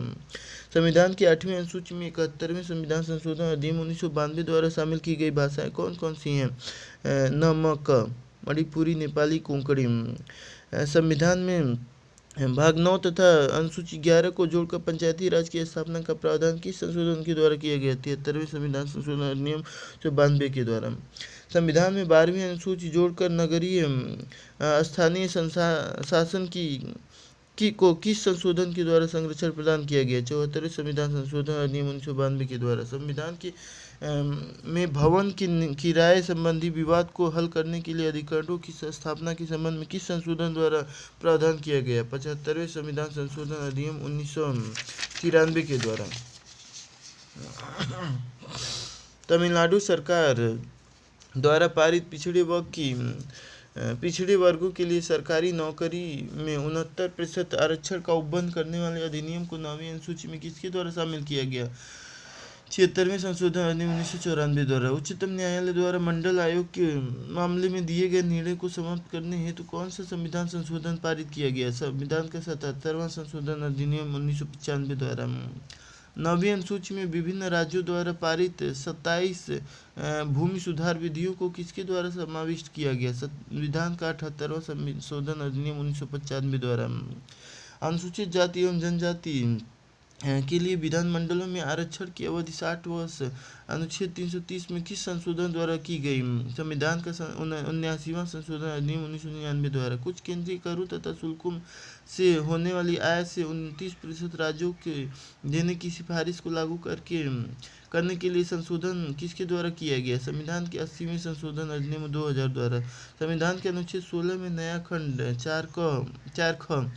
संविधान की 8वीं अनुसूची में 71वें संविधान संशोधन अधिनियम 1992 द्वारा शामिल की गई भाषाएं कौन कौन सी हैं? नमक, मणिपुरी, नेपाली, कोंकणी। संविधान में भाग 9 तथा अनुसूची 11 को जोड़कर पंचायती राज की स्थापना का प्रावधान किस संशोधन के द्वारा किया गया? 73वें संविधान संशोधन अधिनियम 92 के द्वारा। संविधान में 12वीं अनुसूची जोड़कर नगरीय स्थानीय शासन को किस संशोधन के द्वारा संरक्षण प्रदान किया गया? 74वें संविधान संशोधन अधिनियम 1992 के द्वारा। संविधान में भवन की किराए संबंधी विवाद को हल करने के लिए अधिकरणों की स्थापना के संबंध में किस संशोधन द्वारा प्रावधान किया गया? 75वें संविधान संशोधन अधिनियम 1993 के द्वारा। तमिलनाडु सरकार द्वारा पारित पिछड़े वर्गों के लिए सरकारी नौकरी में 69% आरक्षण का उपबंध करने वाले अधिनियम को 9वीं अनुसूची में किसके द्वारा शामिल किया गया? 76वें संशोधन अधिनियम 1994 द्वारा। उच्चतम न्यायालय द्वारा मंडल आयोग के मामले में दिए गए निर्णय को समाप्त करने हेतु कौन सा संविधान संशोधन पारित किया गया? संविधान का 77वां संशोधन अधिनियम 1995 द्वारा। 9वीं अनुसूची में विभिन्न राज्यों द्वारा पारित 27 भूमि सुधार विधियों को किसके द्वारा समाविष्ट किया गया? संविधान का 78वां संशोधन अधिनियम 1995 द्वारा। अनुसूचित जाति एवं जनजाति के लिए विधानमंडलों में आरक्षण की अवधि 60 वर्ष अनुच्छेद 330 में किस संशोधन द्वारा की गई? संविधान का 79वां संशोधन अधिनियम 1999 द्वारा। कुछ केंद्रीय करों तथा शुल्कों से होने वाली आय से 29% राज्यों के देने की सिफारिश को लागू करने के लिए संशोधन किसके द्वारा किया गया? संविधान के 80वें संशोधन अधिनियम 2000 द्वारा। संविधान के अनुच्छेद 16 में नया खंड 4 ख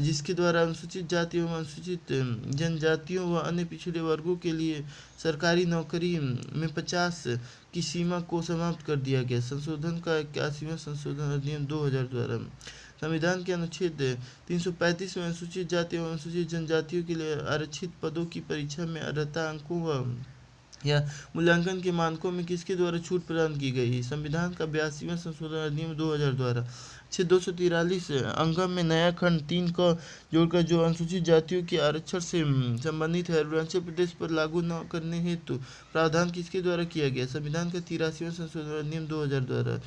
जिसके द्वारा अनुसूचित जाति एवं अनुसूचित जनजातियों व अन्य पिछड़े वर्गों के लिए सरकारी नौकरी में 50 की सीमा को समाप्त कर दिया गया। संशोधन का 81वां संशोधन अधिनियम 2000 द्वारा। संविधान के अनुच्छेद 335 में अनुसूचित जाति एवं अनुसूचित जनजातियों के लिए आरक्षित पदों की परीक्षा में अर्हता अंकों व या मूल्यांकन के मानकों में किसके द्वारा छूट प्रदान की गई? संविधान का 82वां संशोधन अधिनियम 2000 द्वारा। 243 अंगम में नया खंड 3 को जोड़कर जो अनुसूचित जातियों के आरक्षण से संबंधित है, अरुणाचल प्रदेश पर लागू न करने हेतु प्रावधान किसके द्वारा किया गया? संविधान का 83वां संशोधन अधिनियम 2000 द्वारा।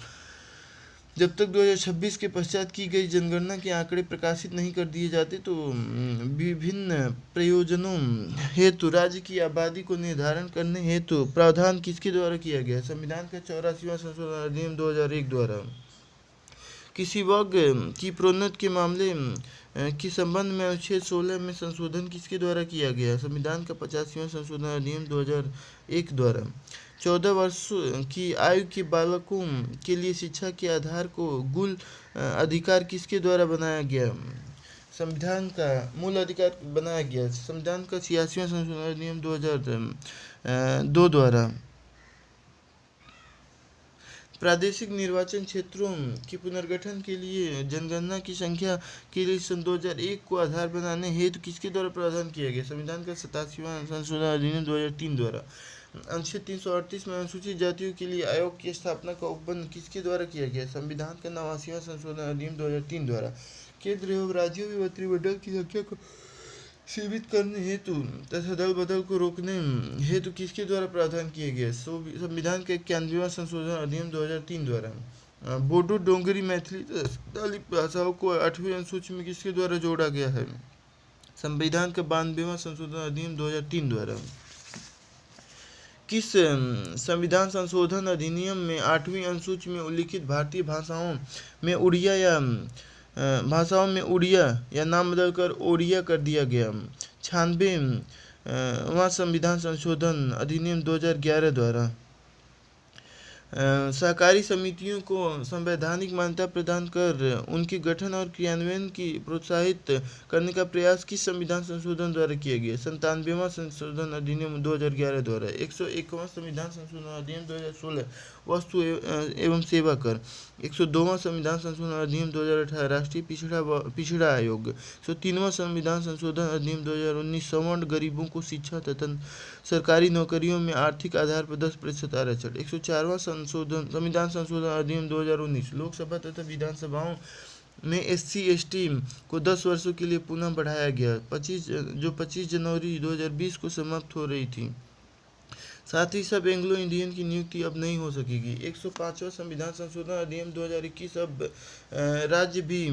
जब तक 2026 के पश्चात की गई जनगणना के आंकड़े प्रकाशित नहीं कर दिए जाते तो विभिन्न प्रयोजनों हेतु राज्य की आबादी को निर्धारण करने हेतु प्रावधान किसके द्वारा किया गया? संविधान का 84वां संशोधन अधिनियम 2001 द्वारा। किसी वर्ग की प्रोन्नति के मामले के संबंध में अनुच्छेद 16 में संशोधन किसके द्वारा किया गया? संविधान का 85वां संशोधन अधिनियम 2001 द्वारा। 14 वर्ष की आयु के बालकों के लिए शिक्षा के आधार को मूल अधिकार किसके द्वारा बनाया गया? संविधान का मूल अधिकार बनाया गया संविधान का 86वां संशोधन अधिनियम 2002 द्वारा। प्रादेशिक निर्वाचन क्षेत्रों के पुनर्गठन के लिए जनगणना की संख्या के लिए सन 2001 को आधार बनाने हेतु किसके द्वारा प्रावधान किया गया? संविधान का 87वां संशोधन अधिनियम 2003 द्वारा। अनुच्छेद 338 में अनुसूचित जातियों के लिए आयोग की स्थापना का उपबंध किसके द्वारा किया गया? संविधान का 89वां संशोधन अधिनियम 2003 द्वारा। केंद्र एवं राज्यों में मंत्रिमंडल की संख्या को सीमित करने हेतु तथा दल बदल को रोकने हेतु किसके द्वारा प्रावधान किए गए? संविधान के 91वां संशोधन अधिनियम 2003 द्वारा। बोडो, डोंगरी, मैथिली दलित भाषाओं को 8वीं अनुसूची में किसके द्वारा जोड़ा गया है? संविधान का 92वां संशोधन अधिनियम 2003 द्वारा। किस संविधान संशोधन अधिनियम में 8वीं अनुसूची में उल्लिखित भारतीय भाषाओं में उड़िया या नाम बदलकर ओडिया कर दिया गया? 96वां संविधान संशोधन अधिनियम 2011 द्वारा। सहकारी समितियों को संवैधानिक मान्यता प्रदान कर उनके गठन और क्रियान्वयन की प्रोत्साहित करने का प्रयास किस संविधान संशोधन द्वारा किया गया? 97वां संशोधन अधिनियम 2011 द्वारा। 101वां संविधान संशोधन अधिनियम 2016 वस्तु एवं सेवा कर। 102वां संविधान संशोधन अधिनियम 2018 राष्ट्रीय पिछड़ा आयोग। 103वां संविधान संशोधन अधिनियम 2019 सवर्ण गरीबों को शिक्षा तथा सरकारी नौकरियों में आर्थिक आधार पर 10% आरक्षण। 104वां संविधान संशोधन अधिनियम 2019 लोकसभा तथा विधानसभाओं में SC/ST को 10 वर्षों के लिए पुनः बढ़ाया गया, 25 जनवरी 2020 को समाप्त हो रही थी। साथ ही सब एंग्लो इंडियन की नियुक्ति अब नहीं हो सकेगी। 105वां संविधान संशोधन अधिनियम 2021 अब राज्य भी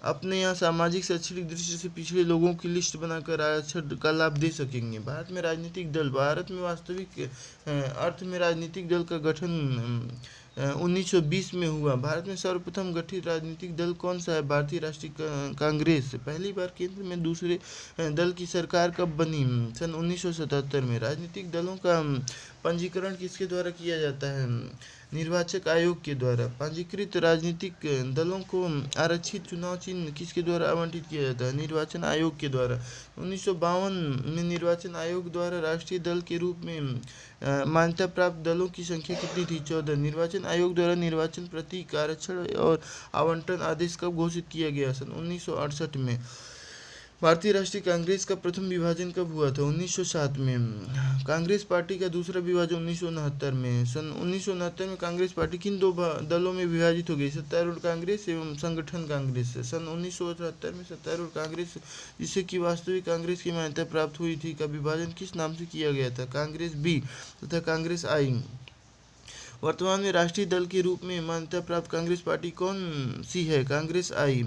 अपने यहाँ सामाजिक शैक्षणिक दृष्टि से पिछड़े लोगों की लिस्ट बनाकर आरक्षण का लाभ दे सकेंगे। भारत में राजनीतिक दल। भारत में वास्तविक अर्थ में राजनीतिक दल का गठन 1920 में हुआ। भारत में सर्वप्रथम गठित राजनीतिक दल कौन सा है? भारतीय राष्ट्रीय कांग्रेस। पहली बार केंद्र में दूसरे दल की सरकार कब बनी? सन 1977 में। राजनीतिक दलों का पंजीकरण किसके द्वारा किया जाता है? निर्वाचक आयोग के द्वारा। पंजीकृत राजनीतिक दलों को आरक्षित चुनाव चिन्ह किसके द्वारा आवंटित किया जाता है? निर्वाचन आयोग के द्वारा। 1952 में निर्वाचन आयोग द्वारा राष्ट्रीय दल के रूप में मान्यता प्राप्त दलों की संख्या कितनी थी? 14। निर्वाचन आयोग द्वारा निर्वाचन प्रतीक, आरक्षण और आवंटन आदेश कब घोषित किया गया? सन 1968 में। भारतीय राष्ट्रीय कांग्रेस का प्रथम विभाजन कब हुआ था? 1907 में। कांग्रेस पार्टी का दूसरा विभाजन 1969 में। सन 1969 में कांग्रेस पार्टी किन दो दलों में विभाजित हो गई? सत्तारूढ़ कांग्रेस एवं संगठन कांग्रेस। सन 1978 में सत्तारूढ़ कांग्रेस, जिससे कि वास्तविक कांग्रेस की मान्यता प्राप्त हुई थी, का विभाजन किस नाम से किया गया था? कांग्रेस बी तथा कांग्रेस आई। वर्तमान में राष्ट्रीय दल के रूप में मान्यता प्राप्त कांग्रेस पार्टी कौन सी है? कांग्रेस आई।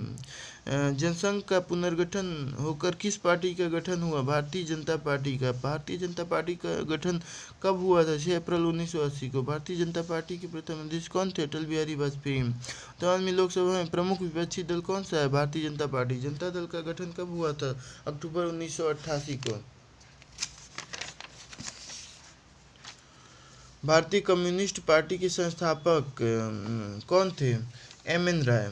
जनसंघ का पुनर्गठन होकर किस पार्टी का गठन हुआ? भारतीय जनता पार्टी का। भारतीय जनता पार्टी का गठन कब हुआ था? 6 अप्रैल 1980 को। भारतीय जनता पार्टी के प्रथम अध्यक्ष कौन थे? अटल बिहारी वाजपेयी। वर्तमान में लोकसभा में प्रमुख विपक्षी दल कौन सा है? भारतीय जनता पार्टी। जनता दल का गठन कब हुआ था? अक्टूबर 1988 को। भारतीय कम्युनिस्ट पार्टी के संस्थापक कौन थे? एम.एन. राय।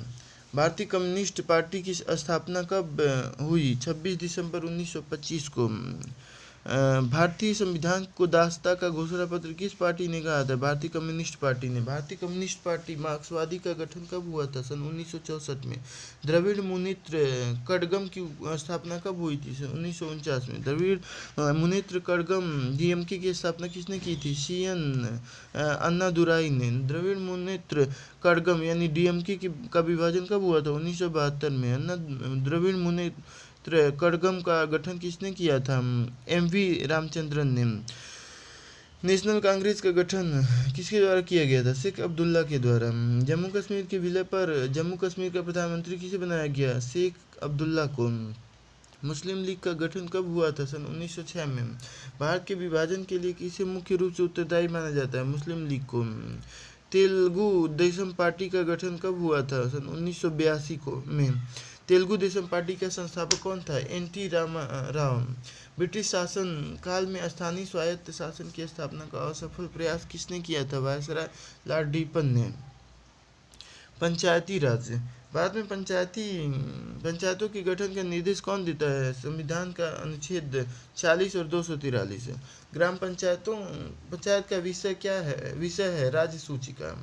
भारतीय कम्युनिस्ट पार्टी की स्थापना कब हुई? 26 दिसंबर 1925 को। भारतीय संविधान को दास्ता का घोषणा पत्र किस पार्टी ने कहा था? भारतीय कम्युनिस्ट पार्टी ने। भारतीय कम्युनिस्ट पार्टी मार्क्सवादी का गठन कब हुआ था? सन 1964 में। द्रविड़ मुनेत्र कड़गम की स्थापना कब हुई थी? सन 1949 में। द्रविड़ मुनेत्र कड़गम डीएमके की स्थापना किसने की थी? सी.एन. अन्नादुराई ने। द्रविड़ मुनेत्र कड़गम यानी डीएमके का विभाजन कब हुआ था? 1972 में। द्रविड़ मुनेत्र कड़गम का गठन किसने किया था? एम.वी. रामचंद्रन ने। नेशनल कांग्रेस का गठन किसके द्वारा किया गया था? शेख अब्दुल्ला के द्वारा। जम्मू कश्मीर के विलय पर जम्मू कश्मीर का प्रधानमंत्री किसे बनाया गया? शेख अब्दुल्ला को। मुस्लिम लीग का गठन कब हुआ था? सन 1906 में। भारत के विभाजन के लिए किसे मुख्य रूप से उत्तरदायी माना जाता है? मुस्लिम लीग को। तेलुगु देशम पार्टी का गठन कब हुआ था? सन 1982 में। तेलुगु देशम पार्टी का संस्थापक कौन था? एन.टी. रामाराव। ब्रिटिश शासन काल में स्थानीय स्वायत्त शासन की स्थापना का असफल प्रयास किसने किया था? वायसराय लॉर्ड रिपन ने। पंचायती राज। भारत में पंचायतों के गठन का निर्देश कौन देता है? संविधान का अनुच्छेद 40 और 243। ग्राम पंचायत का विषय क्या है? विषय है राज्य सूचिका।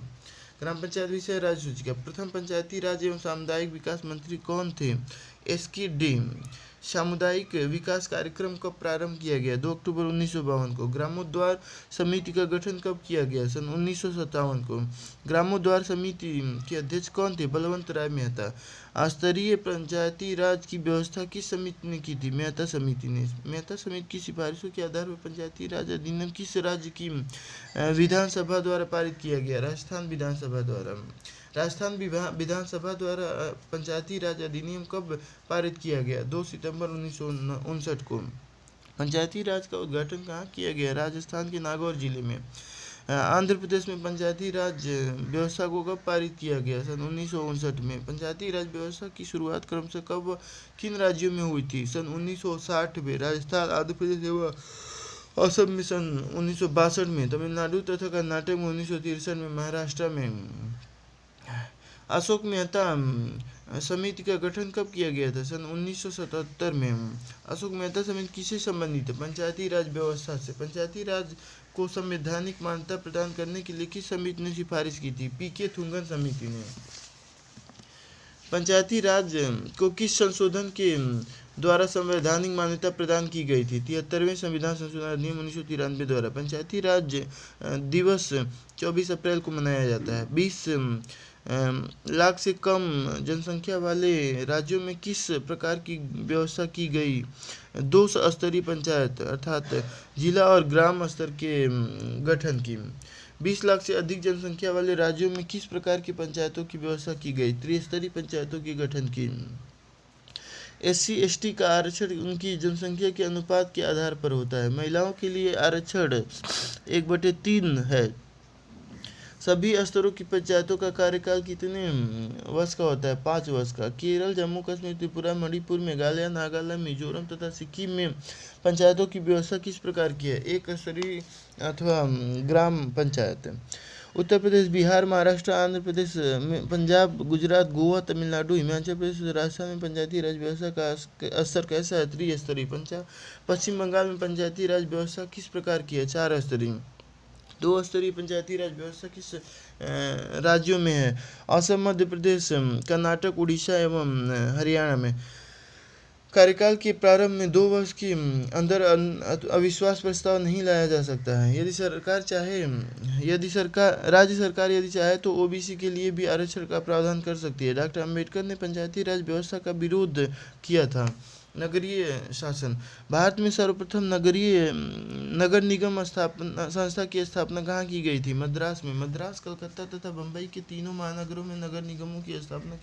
ग्राम पंचायत विषय राज्य सूचिका। प्रथम पंचायती राज एवं सामुदायिक विकास मंत्री कौन थे? एस.के. डे। सामुदायिक विकास कार्यक्रम कब प्रारंभ किया गया? 2 अक्टूबर 1952 को। ग्रामोद्धार समिति का गठन कब किया गया? सन 1957 को। ग्रामोद्धार समिति के अध्यक्ष कौन थे? बलवंत राय मेहता। स्तरीय पंचायती राज की व्यवस्था किस समिति ने की थी? मेहता समिति ने। मेहता समिति की सिफारिशों के आधार पर पंचायती राज अधिनियम किस राज्य की विधानसभा द्वारा पारित किया गया? राजस्थान विधानसभा द्वारा। राजस्थान विधानसभा द्वारा पंचायती राज अधिनियम कब पारित किया गया? 2 सितंबर 1959 को। पंचायती राज का उद्घाटन कहाँ किया गया? राजस्थान के नागौर जिले में। आंध्र प्रदेश में पंचायती राज व्यवस्था को कब पारित किया गया? सन 1959 में। पंचायती राज व्यवस्था की शुरुआत क्रमशः कब किन राज्यों में हुई थी? सन 1960 में। राजस्थान, आंध्र प्रदेश एवं असम में सन 1962 में। तमिलनाडु तथा कर्नाटक में 1963 में। महाराष्ट्र में। अशोक मेहता समिति का गठन कब किया गया था? सन 1977 में। अशोक मेहता समिति किससे संबंधित है? पंचायती राज व्यवस्था से। पंचायती राज को संवैधानिक मान्यता प्रदान करने के लिए किस समिति ने सिफारिश की थी? पी.के. थुंगन समिति ने। पंचायती राज को किस संशोधन के द्वारा संवैधानिक मान्यता प्रदान की गई थी? 73वें संविधान संशोधन अधिनियम 1993 द्वारा। पंचायती राज दिवस 24 अप्रैल को मनाया जाता है। 20 लाख से कम जनसंख्या वाले राज्यों में किस प्रकार की व्यवस्था की गई? 2 स्तरीय पंचायत अर्थात जिला और ग्राम स्तर के गठन की। 20 लाख से अधिक जनसंख्या वाले राज्यों में किस प्रकार की पंचायतों की व्यवस्था की गई? त्रिस्तरीय पंचायतों के गठन की। SC/ST का आरक्षण उनकी जनसंख्या के अनुपात के आधार पर होता है। महिलाओं के लिए आरक्षण 1/3 है। सभी स्तरों की पंचायतों का कार्यकाल कितने वर्ष का होता है? 5 वर्ष का। केरल, जम्मू कश्मीर, त्रिपुरा, मणिपुर, मेघालय, नागालैंड, मिजोरम तथा सिक्किम में पंचायतों की व्यवस्था किस प्रकार की है? एक स्तरीय अथवा ग्राम पंचायत। उत्तर प्रदेश, बिहार, महाराष्ट्र, आंध्र प्रदेश, पंजाब, गुजरात, गोवा, तमिलनाडु, हिमाचल प्रदेश, राजस्थान में पंचायती राज व्यवस्था का स्तर कैसा है? त्रिस्तरीय। पश्चिम बंगाल में पंचायती राज व्यवस्था किस प्रकार की है? 4 स्तरीय। 2 स्तरीय पंचायती राज व्यवस्था किस राज्यों में है? असम, मध्य प्रदेश, कर्नाटक, उड़ीसा एवं हरियाणा में। कार्यकाल के प्रारंभ में 2 वर्ष के अंदर अविश्वास प्रस्ताव नहीं लाया जा सकता है। राज्य सरकार यदि चाहे तो ओबीसी के लिए भी आरक्षण का प्रावधान कर सकती है। डॉक्टर अंबेडकर ने पंचायती राज व्यवस्था का विरोध किया था। नगरीय शासन। भारत में सर्वप्रथम नगर निगम स्थापना संस्था की स्थापना कहाँ की गई थी? मद्रास में। मद्रास, कलकत्ता तथा बम्बई के तीनों महानगरों में नगर निगमों की स्थापना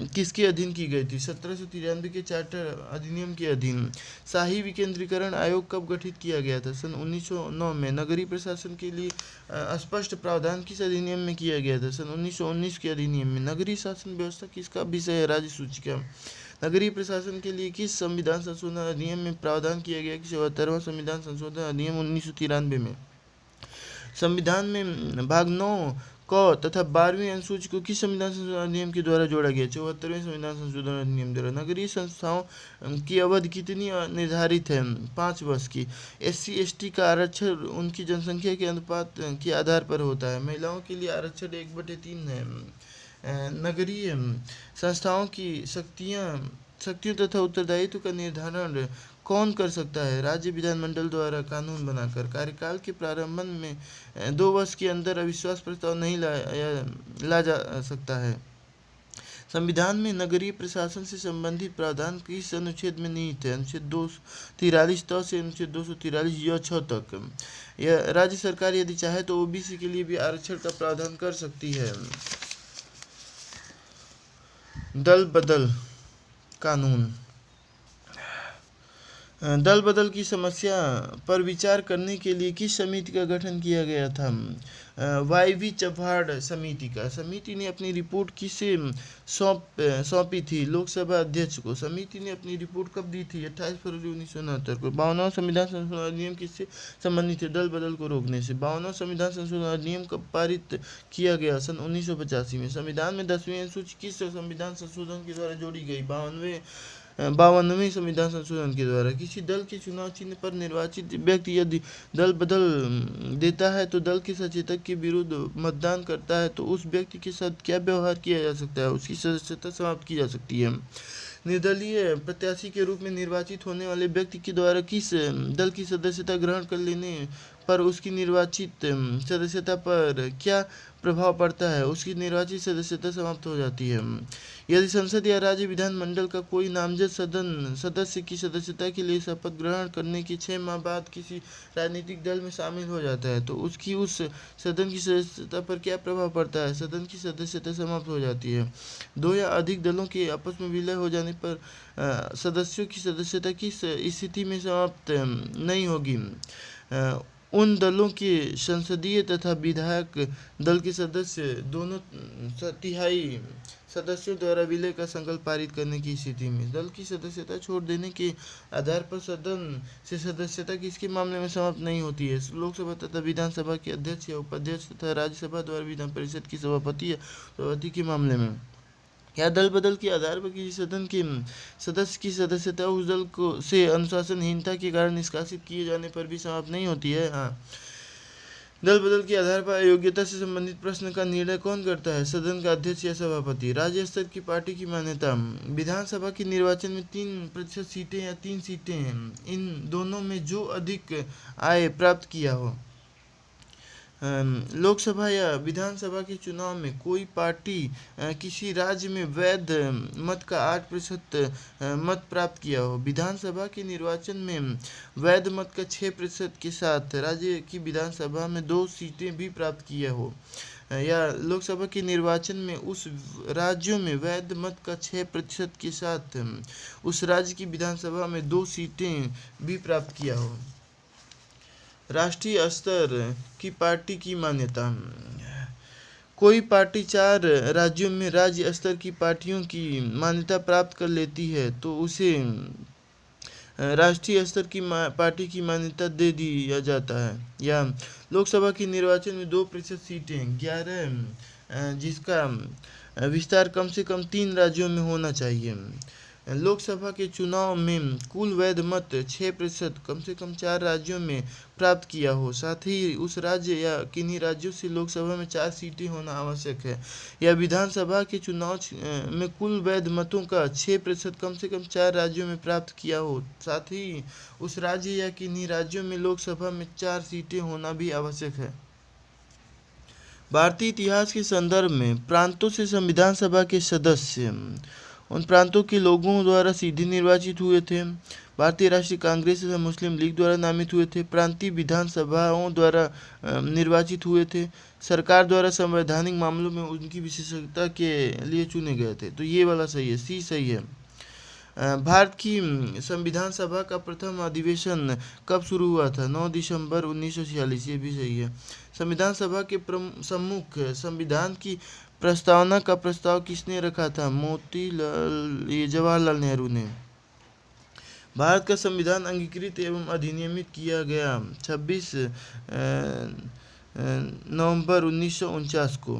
किसके अधीन की गई थी? 1793 के चार्टर अधिनियम के अधीन। शाही विकेंद्रीकरण आयोग कब गठित किया गया था? सन 1909 में। नगरीय प्रशासन के लिए स्पष्ट प्रावधान किस अधिनियम में किया गया था? सन 1919 के अधिनियम में। नगरीय शासन व्यवस्था किसका विषय है? राज्य सूचिका। नगरीय प्रशासन के लिए किस संविधान संशोधन अधिनियम में प्रावधान किया गया कि 74वां संविधान संशोधन अधिनियम 1993 में? संविधान में भाग 9 क तथा 12वीं अनुसूची को किस संविधान संशोधन अधिनियम के द्वारा जोड़ा गया? 74वें संविधान संशोधन अधिनियम द्वारा। नगरीय संस्थाओं की अवधि कितनी निर्धारित है? 5 वर्ष की। SC/ST का आरक्षण उनकी जनसंख्या के अनुपात के आधार पर होता है। महिलाओं के लिए आरक्षण 1/3 है। नगरीय संस्थाओं की शक्तियों तथा उत्तरदायित्व का निर्धारण कौन कर सकता है? राज्य विधानमंडल द्वारा कानून बनाकर। कार्यकाल के प्रारंभ में 2 वर्ष के अंदर अविश्वास प्रस्ताव नहीं ला जा सकता है। संविधान में नगरीय प्रशासन से संबंधित प्रावधान किस अनुच्छेद में निहित है? अनुच्छेद 243 त से अनुच्छेद 243 य 6 तक। यह राज्य सरकार यदि चाहे तो OBC के लिए भी आरक्षण का प्रावधान कर सकती है। दल बदल कानून। दल बदल की समस्या पर विचार करने के लिए किस समिति का गठन किया गया था? YV चव्हाण समिति का। समिति ने अपनी रिपोर्ट किसे सौंपी थी? लोकसभा अध्यक्ष को। समिति ने अपनी रिपोर्ट कब दी थी? 28 फरवरी 1969 को। 52वां संविधान संशोधन अधिनियम किससे संबंधित है? दल बदल को रोकने से। 52वां संविधान संशोधन अधिनियम कब पारित किया गया? सन 1985 में। संविधान में 10वीं अनुसूची किस संविधान संशोधन के द्वारा जोड़ी गई? 52वें संविधान संशोधन के द्वारा। किसी दल के चुनाव चिन्ह पर निर्वाचित व्यक्ति यदि दल बदल देता है तो दल के सचेतक के विरुद्ध मतदान करता है तो उस व्यक्ति के साथ क्या व्यवहार किया जा सकता है? उसकी सदस्यता समाप्त की जा सकती है। निर्दलीय प्रत्याशी के रूप में निर्वाचित होने वाले व्यक्ति के द्वारा किस दल की सदस्यता ग्रहण कर लेने पर उसकी निर्वाचित सदस्यता पर क्या प्रभाव पड़ता है? उसकी निर्वाचित सदस्यता समाप्त हो जाती है। यदि संसद या राज्य विधानमंडल का कोई नामजद सदस्य की सदस्यता के लिए शपथ ग्रहण करने के 6 माह बाद किसी राजनीतिक दल में शामिल हो जाता है तो उसकी उस सदन की सदस्यता पर क्या प्रभाव पड़ता है? सदन की सदस्यता समाप्त हो जाती है। 2 या अधिक दलों के आपस में विलय हो जाने पर सदस्यों की सदस्यता किस स्थिति में समाप्त नहीं होगी? उन दलों के संसदीय तथा विधायक दल के सदस्य दोनों तिहाई सदस्यों द्वारा विलय का संकल्प पारित करने की स्थिति में। दल की सदस्यता छोड़ देने के आधार पर सदन से सदस्यता किसके मामले में समाप्त नहीं होती है? लोकसभा तथा विधानसभा के अध्यक्ष या उपाध्यक्ष तथा राज्यसभा द्वारा विधान परिषद की सभापति या सभापति के मामले में। या दल बदल के आधार पर किसी सदन के सदस्य की सदस्यता उस दल को से अनुशासनहीनता के कारण निष्कासित किए जाने पर भी समाप्त नहीं होती है। हाँ, दल बदल के आधार पर अयोग्यता से संबंधित प्रश्न का निर्णय कौन करता है? सदन का अध्यक्ष या सभापति। राज्य स्तर की पार्टी की मान्यता। विधानसभा के निर्वाचन में 3% सीटें या 3 सीटें हैं, इन दोनों में जो अधिक आय प्राप्त किया हो। लोकसभा या विधानसभा के चुनाव में कोई पार्टी किसी राज्य में वैध मत का 8% मत प्राप्त किया हो। विधानसभा के निर्वाचन में वैध मत का 6% के साथ राज्य की विधानसभा में 2 सीटें भी प्राप्त किया हो। या लोकसभा के निर्वाचन में उस राज्यों में वैध मत का 6% के साथ उस राज्य की विधानसभा में 2 सीटें भी प्राप्त किया हो। राष्ट्रीय स्तर की पार्टी की मान्यता। कोई पार्टी 4 राज्यों में राज्य स्तर की पार्टियों की मान्यता प्राप्त कर लेती है तो उसे राष्ट्रीय स्तर की पार्टी की मान्यता दे दिया जाता है। या लोकसभा के निर्वाचन में 2% सीटें 11 जिसका विस्तार कम से कम 3 राज्यों में होना चाहिए। लोकसभा के चुनाव में कुल वैध मत 6% कम से कम 4 राज्यों में प्राप्त किया हो, साथ ही उस राज्य या किन्हीं राज्यों से लोकसभा में 4 सीटें होना आवश्यक है। या विधानसभा के चुनाव में कुल वैध मतों का 6% कम से कम 4 राज्यों में प्राप्त किया हो, साथ ही उस राज्य या किन्हीं राज्यों में लोकसभा में 4 सीटें होना भी आवश्यक है। भारतीय इतिहास के संदर्भ में प्रांतों से संविधान सभा के सदस्य उन प्रांतों के लोगों द्वारा सीधे निर्वाचित हुए थे। भारतीय राष्ट्रीय कांग्रेस तथा मुस्लिम लीग द्वारा नामित हुए थे। प्रांतीय विधानसभाओं द्वारा निर्वाचित हुए थे। सरकार द्वारा संवैधानिक मामलों में उनकी विशेषज्ञता के लिए चुने गए थे। तो ये वाला सही है, सी सही है। भारत की संविधान सभा का प्रथम अधिवेशन कब शुरू हुआ था? 9 दिसंबर 1946। ये भी सही है। संविधान सभा के सम्मुख संविधान की प्रस्तावना का प्रस्ताव किसने रखा था? जवाहरलाल नेहरू ने। भारत का संविधान अंगीकृत एवं अधिनियमित किया गया 26 नवंबर 1949 को।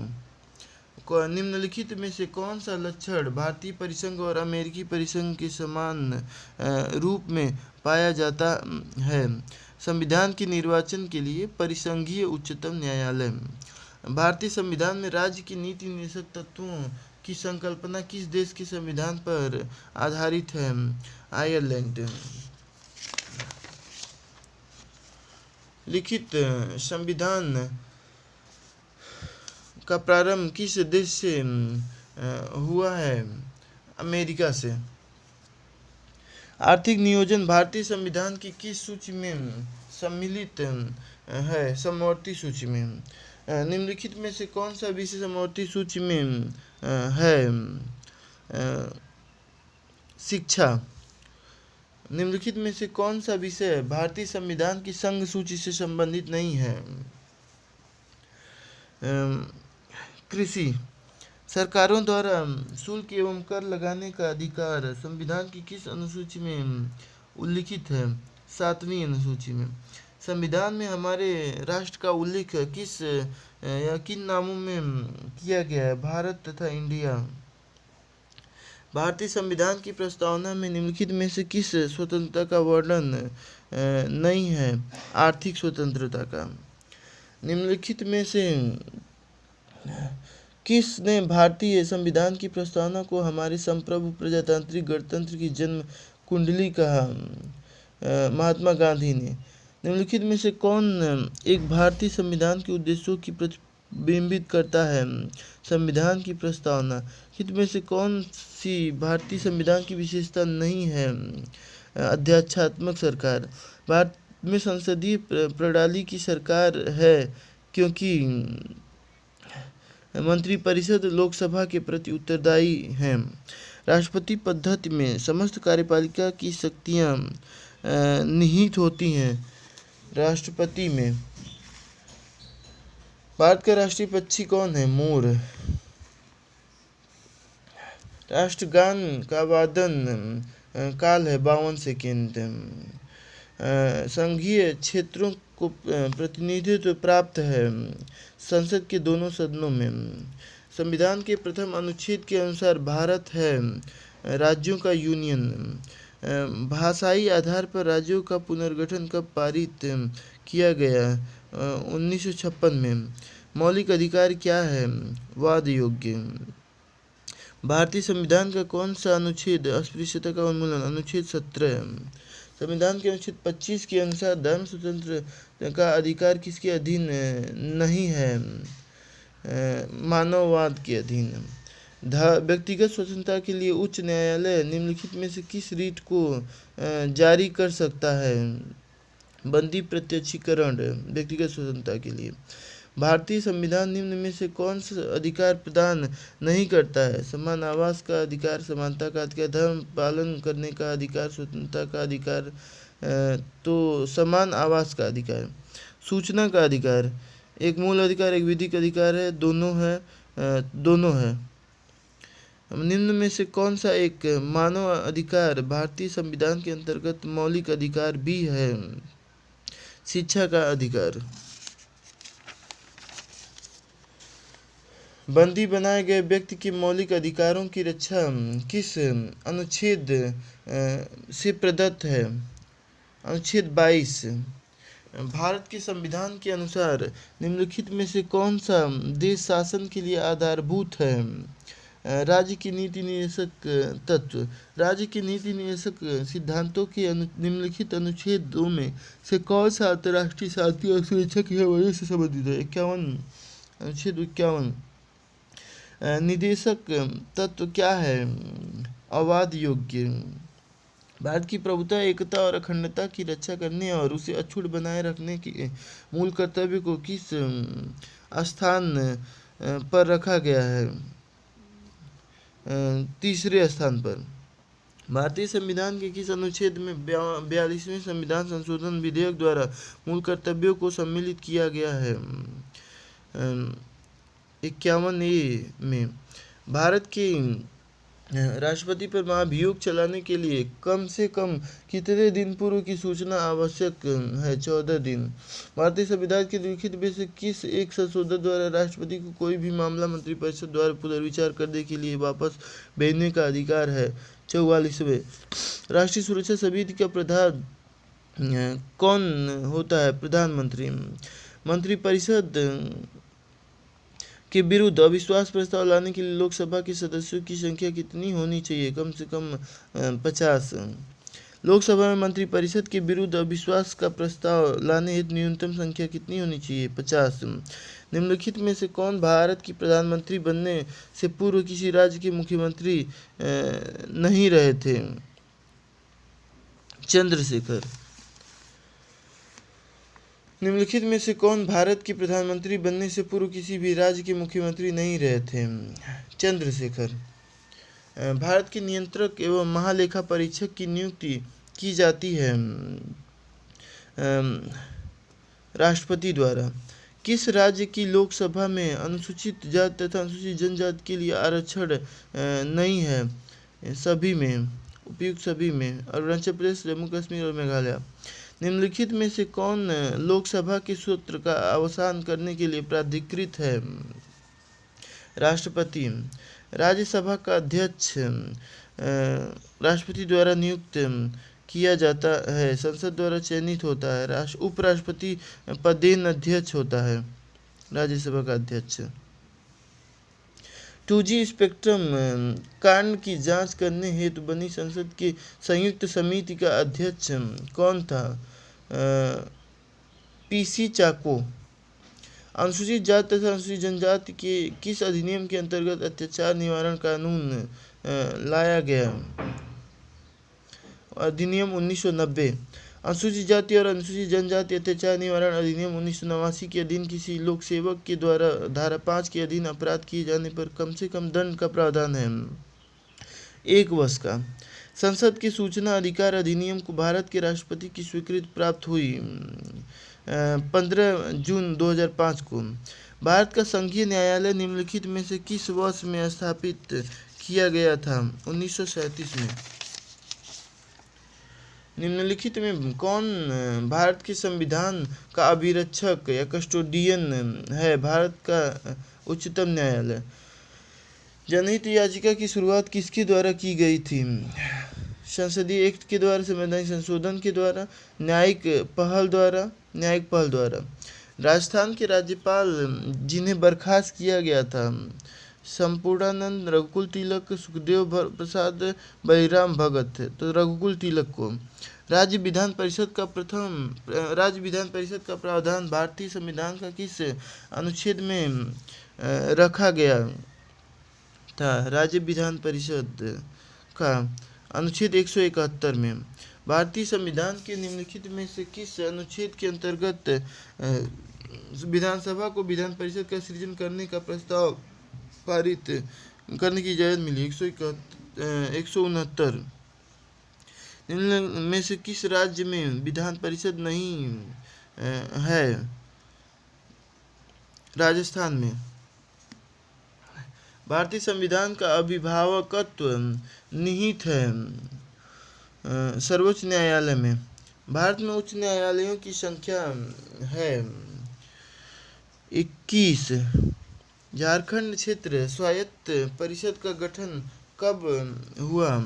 निम्नलिखित में से कौन सा लक्षण भारतीय परिसंघ और अमेरिकी परिसंघ के समान रूप में पाया जाता है? संविधान के निर्वाचन के लिए परिसंघीय उच्चतम न्यायालय। भारतीय संविधान में राज्य की नीति निर्देशक तत्वों की संकल्पना किस देश के संविधान पर आधारित है? आयरलैंड। लिखित संविधान का प्रारंभ किस देश से हुआ है? अमेरिका से। आर्थिक नियोजन भारतीय संविधान की किस सूची में सम्मिलित है? समवर्ती सूची में। निम्नलिखित में से कौन सा विषय समवर्ती सूची में है? शिक्षा। निम्नलिखित में से कौन सा विषय भारतीय संविधान की संघ सूची से संबंधित नहीं है? कृषि। सरकारों द्वारा शुल्क एवं कर लगाने का अधिकार संविधान की किस अनुसूची में उल्लिखित है? 7वीं अनुसूची में। संविधान में हमारे राष्ट्र का उल्लेख किस या किन नामों में किया गया है? भारत तथा इंडिया। भारतीय संविधान की प्रस्तावना में निम्नलिखित में से किस स्वतंत्रता का वर्णन नहीं है? आर्थिक स्वतंत्रता का। निम्नलिखित में से किसने भारतीय संविधान की प्रस्तावना को हमारे संप्रभु प्रजातांत्रिक गणतंत्र की जन्म कुंडली कहा? महात्मा गांधी ने। निम्नलिखित में से कौन एक भारतीय संविधान के उद्देश्यों की प्रतिबिंबित करता है? संविधान की प्रस्तावना। हित में से कौन सी भारतीय संविधान की विशेषता नहीं है? अध्यक्षात्मक सरकार। भारत में संसदीय प्रणाली की सरकार है क्योंकि मंत्रिपरिषद लोकसभा के प्रति उत्तरदायी है। राष्ट्रपति पद्धति में समस्त कार्यपालिका की शक्तियाँ निहित होती हैं राष्ट्रपति में। भारत का राष्ट्रीय पक्षी कौन है? मोर। राष्ट्रगान का वादन काल है 52 सेकेंड। संघीय क्षेत्रों को प्रतिनिधित्व प्राप्त है संसद के दोनों सदनों में। संविधान के प्रथम अनुच्छेद के अनुसार भारत है राज्यों का यूनियन। भाषाई आधार पर राज्यों का पुनर्गठन कब पारित किया गया? 1956 में। मौलिक अधिकार क्या है? वाद योग्य। भारतीय संविधान का कौन सा अनुच्छेद अस्पृश्यता का उन्मूलन? अनुच्छेद 17। संविधान के अनुच्छेद 25 के अनुसार धर्म स्वतंत्रता का अधिकार किसके अधीन नहीं है? मानववाद के अधीन। व्यक्तिगत स्वतंत्रता के लिए उच्च न्यायालय निम्नलिखित में से किस रीट को जारी कर सकता है? बंदी प्रत्यक्षीकरण। व्यक्तिगत स्वतंत्रता के लिए। भारतीय संविधान निम्न में से कौन सा अधिकार प्रदान नहीं करता है? समान आवास का अधिकार, समानता का अधिकार, धर्म पालन करने का अधिकार, स्वतंत्रता का अधिकार। तो समान आवास का अधिकार। सूचना का अधिकार एक मूल अधिकार, एक विधिक अधिकार है, दोनों है। निम्न में से कौन सा एक मानव अधिकार भारतीय संविधान के अंतर्गत मौलिक अधिकार भी है? शिक्षा का अधिकार। बंदी बनाए गए व्यक्ति के मौलिक अधिकारों की रक्षा किस अनुच्छेद से प्रदत्त है? अनुच्छेद 22। भारत के संविधान के अनुसार निम्नलिखित में से कौन सा देश शासन के लिए आधारभूत है? राज्य की नीति निर्देशक तत्व। राज्य के नीति निर्देशक सिद्धांतों के निम्नलिखित अनुच्छेदों में से कौन सा अंतर्राष्ट्रीय शांति और सुरक्षा की वजह से संबंधित है? 51। अनुच्छेद 51। निदेशक तत्व क्या है? अवाद योग्य। भारत की प्रभुता, एकता और अखंडता की रक्षा करने और उसे अक्षुण्ण बनाए रखने के मूल कर्तव्य को किस स्थान पर रखा गया है? तीसरे स्थान पर। भारतीय संविधान के किस अनुच्छेद में 42वें संविधान संशोधन विधेयक द्वारा मूल कर्तव्यों को सम्मिलित किया गया है? 51A में। भारत के राष्ट्रपति पर महाभियोग चलाने के लिए कम से कम कितने दिन पूर्व की सूचना आवश्यक है? 14 दिन। भारतीय संविधान के लिखित में से किस एक संशोधन द्वारा राष्ट्रपति को कोई भी मामला मंत्रिपरिषद द्वारा पुनर्विचार करने के लिए वापस भेजने का अधिकार है? 44वें। राष्ट्रीय सुरक्षा समिति का प्रधान कौन होता है? प्रधानमंत्री। मंत्रिपरिषद के विरुद्ध अविश्वास प्रस्ताव लाने के लिए लोकसभा के सदस्यों की संख्या कितनी होनी चाहिए? कम से कम 50। लोकसभा में मंत्रिपरिषद के विरुद्ध अविश्वास का प्रस्ताव लाने हेतु न्यूनतम संख्या कितनी होनी चाहिए? 50। निम्नलिखित में से कौन भारत की प्रधानमंत्री बनने से पूर्व किसी राज्य के मुख्यमंत्री नहीं रहे थे? चंद्रशेखर। निम्नलिखित में से कौन भारत के प्रधानमंत्री बनने से पूर्व किसी भी राज्य के मुख्यमंत्री नहीं रहे थे? चंद्रशेखर। भारत के नियंत्रक एवं महालेखा परीक्षक की नियुक्ति की जाती है राष्ट्रपति द्वारा। किस राज्य की लोकसभा में अनुसूचित जाति तथा अनुसूचित जनजाति के लिए आरक्षण नहीं है? सभी में, उपयुक्त सभी में। अरुणाचल प्रदेश, जम्मू कश्मीर और मेघालय। निम्नलिखित में से कौन लोकसभा के सत्र का अवसान करने के लिए प्राधिकृत है? राष्ट्रपति। राज्यसभा का अध्यक्ष राष्ट्रपति द्वारा नियुक्त किया जाता है, संसद द्वारा चयनित होता है। उपराष्ट्रपति पदेन अध्यक्ष होता है, राज्यसभा का अध्यक्ष। 2G स्पेक्ट्रम कांड की जांच करने हेतु बनी संसद की संयुक्त समिति का अध्यक्ष कौन था? PC चाको। अनुसूचित जाति तथा अनुसूचित जनजाति के किस अधिनियम के अंतर्गत अत्याचार निवारण कानून लाया गया? अधिनियम 1990। अनुसूचित जाति और अनुसूचित जनजाति अत्याचार निवारण अधिनियम 1989 के अधीन किसी लोक सेवक के द्वारा धारा 5 के अधीन अपराध किए जाने पर कम से कम दंड का प्रावधान है 1 वर्ष का। संसद के सूचना अधिकार अधिनियम को भारत के राष्ट्रपति की स्वीकृति प्राप्त हुई 15 जून 2005 को। भारत का संघीय न्यायालय निम्नलिखित में से किस वर्ष में स्थापित किया गया था? 1937 में। निम्नलिखित में कौन भारत के संविधान का अभिरक्षक या कस्टोडियन है? भारत का उच्चतम न्यायालय। जनहित याचिका की शुरुआत किसके द्वारा की गई थी? संसदीय एक्ट के द्वारा, संवैधानिक संशोधन के द्वारा, न्यायिक पहल द्वारा। राजस्थान के राज्यपाल जिन्हें बर्खास्त किया गया था? संपूर्णानंद, रघुकुल तिलक, सुखदेव प्रसाद, बलिराम भगत थे, तो रघुकुल तिलक को। राज्य विधान परिषद का प्रावधान भारतीय संविधान का किस अनुच्छेद में रखा गया था? राज्य विधान परिषद का अनुच्छेद 171 में। भारतीय संविधान के निम्नलिखित में से किस अनुच्छेद के अंतर्गत विधानसभा को विधान परिषद का सृजन करने का प्रस्ताव पारित करने की इजाज़त मिली? 169। निम्न में से किस राज्य में विधान परिषद नहीं है? राजस्थान में। भारतीय संविधान का अभिभावकत्व निहित है सर्वोच्च न्यायालय में। भारत में उच्च न्यायालयों की संख्या है 21। झारखंड क्षेत्र स्वायत्त परिषद का गठन कब हुआ?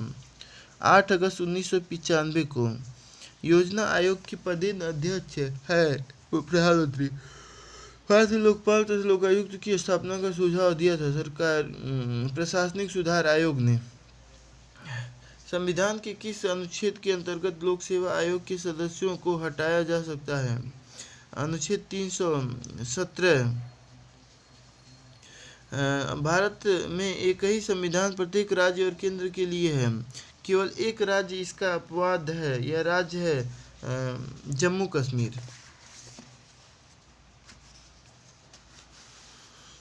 8 अगस्त 1995 को। योजना आयोग के पदेन अध्यक्ष है प्रधानमंत्री। भारत में लोकपाल तथा लोकायुक्त की स्थापना का सुझाव दिया था सरकार प्रशासनिक सुधार आयोग ने। संविधान के किस अनुच्छेद के अंतर्गत लोक सेवा आयोग के सदस्यों को हटाया जा सकता है? अनुच्छेद 317। भारत में एक ही संविधान प्रत्येक राज्य और केंद्र के लिए है। केवल एक राज्य इसका अपवाद है, यह राज्य है जम्मू कश्मीर।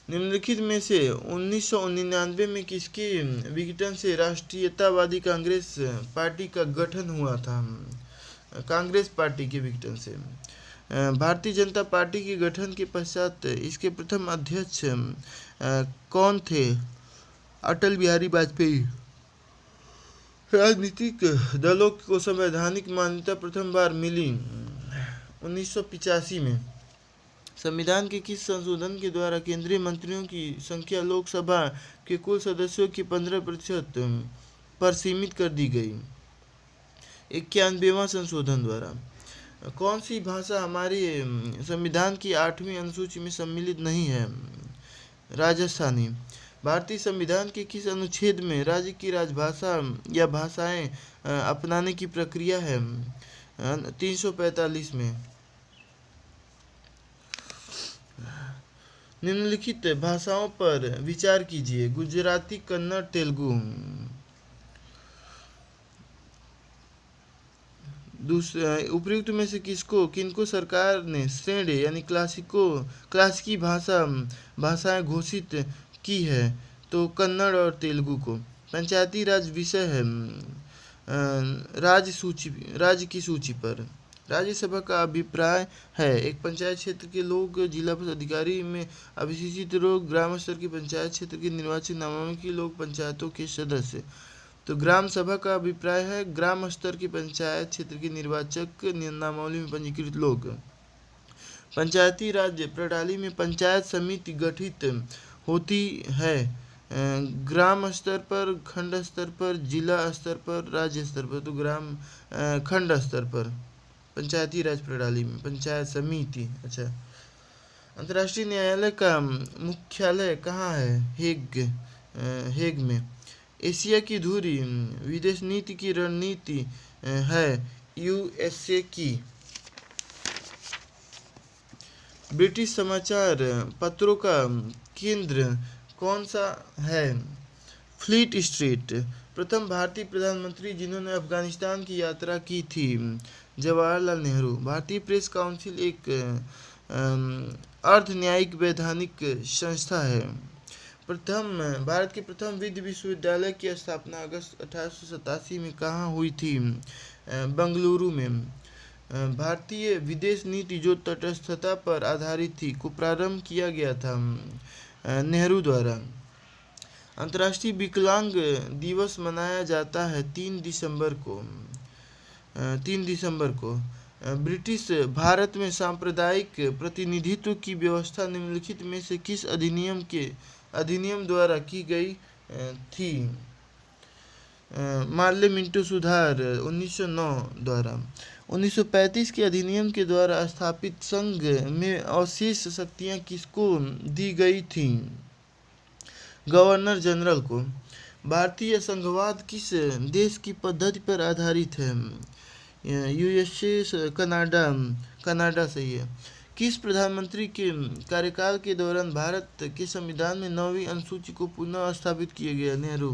निम्नलिखित में से 1999 में किसके विघटन से राष्ट्रीयतावादी कांग्रेस पार्टी का गठन हुआ था? कांग्रेस पार्टी के विघटन से। भारतीय जनता पार्टी के गठन के पश्चात इसके प्रथम अध्यक्ष कौन थे? अटल बिहारी वाजपेयी। राजनीतिक दलों को संवैधानिक मान्यता प्रथम बार मिली 1985 में। संविधान के किस संशोधन के द्वारा केंद्रीय मंत्रियों की संख्या लोकसभा के कुल सदस्यों की 15% पर सीमित कर दी गई? 91वां संशोधन द्वारा। कौन सी भाषा हमारे संविधान की 8वीं अनुसूची में सम्मिलित नहीं है? राजस्थानी। भारतीय संविधान के किस अनुच्छेद में राज्य की राजभाषा या भाषाएं अपनाने की प्रक्रिया है? 345 में। निम्नलिखित भाषाओं पर विचार कीजिए। गुजराती, कन्नड़, तेलुगु। उपयुक्त में से किनको सरकार ने श्रेणी यानी क्लासिकी भाषाएं घोषित की है? तो कन्नड़ और तेलुगु को। पंचायती राज विषय है राज्य की सूची पर। राज्यसभा का अभिप्राय है एक पंचायत क्षेत्र के लोग जिला अधिकारी में अभिषेचित लोग ग्राम स्तर की पंचायत क्षेत्र के निर्वाचित नामांकन की लोग पंचायतों के सदस्य। तो ग्राम सभा का अभिप्राय है ग्राम स्तर की पंचायत क्षेत्र के निर्वाचक नामावली में पंजीकृत लोग। पंचायती राज प्रणाली में पंचायत समिति गठित होती है ग्राम स्तर पर, खंड स्तर पर, जिला स्तर पर, राज्य स्तर पर। तो खंड स्तर पर पंचायती राज प्रणाली में पंचायत समिति। अच्छा, अंतर्राष्ट्रीय न्यायालय का मुख्यालय कहाँ है? हेग में। एशिया की धुरी विदेश नीति की रणनीति है यूएसए की। ब्रिटिश समाचार पत्रों का केंद्र कौन सा है? Fleet street. प्रथम भारतीय प्रधानमंत्री जिन्होंने अफगानिस्तान की यात्रा की थी? जवाहरलाल नेहरू। भारतीय प्रेस काउंसिल एक अर्ध न्यायिक वैधानिक संस्था है। भारत के प्रथम विधि विश्वविद्यालय की स्थापना अगस्त 1887 में कहाँ हुई थी? बेंगलुरु में। भारतीय विदेश नीति जो तटस्थता पर आधारित थी को प्रारंभ किया गया था नेहरू द्वारा। अंतर्राष्ट्रीय विकलांग दिवस मनाया जाता है 3 दिसंबर को। ब्रिटिश भारत में सांप्रदायिक प्रतिनिधित्व की व्यवस्था निम्नलिखित में से किस अधिनियम द्वारा की गई थी? मार्ले मिंटो सुधार 1909 द्वारा। 1935 के अधिनियम के द्वारा स्थापित संघ में अवशेष शक्तियां किसको दी गई थी? गवर्नर जनरल को। भारतीय संघवाद किस देश की पद्धति पर आधारित है? यूएसए, कनाडा सही है। किस प्रधानमंत्री के कार्यकाल के दौरान भारत के संविधान में 9वीं अनुसूची को पुनः स्थापित किया गया? नेहरू।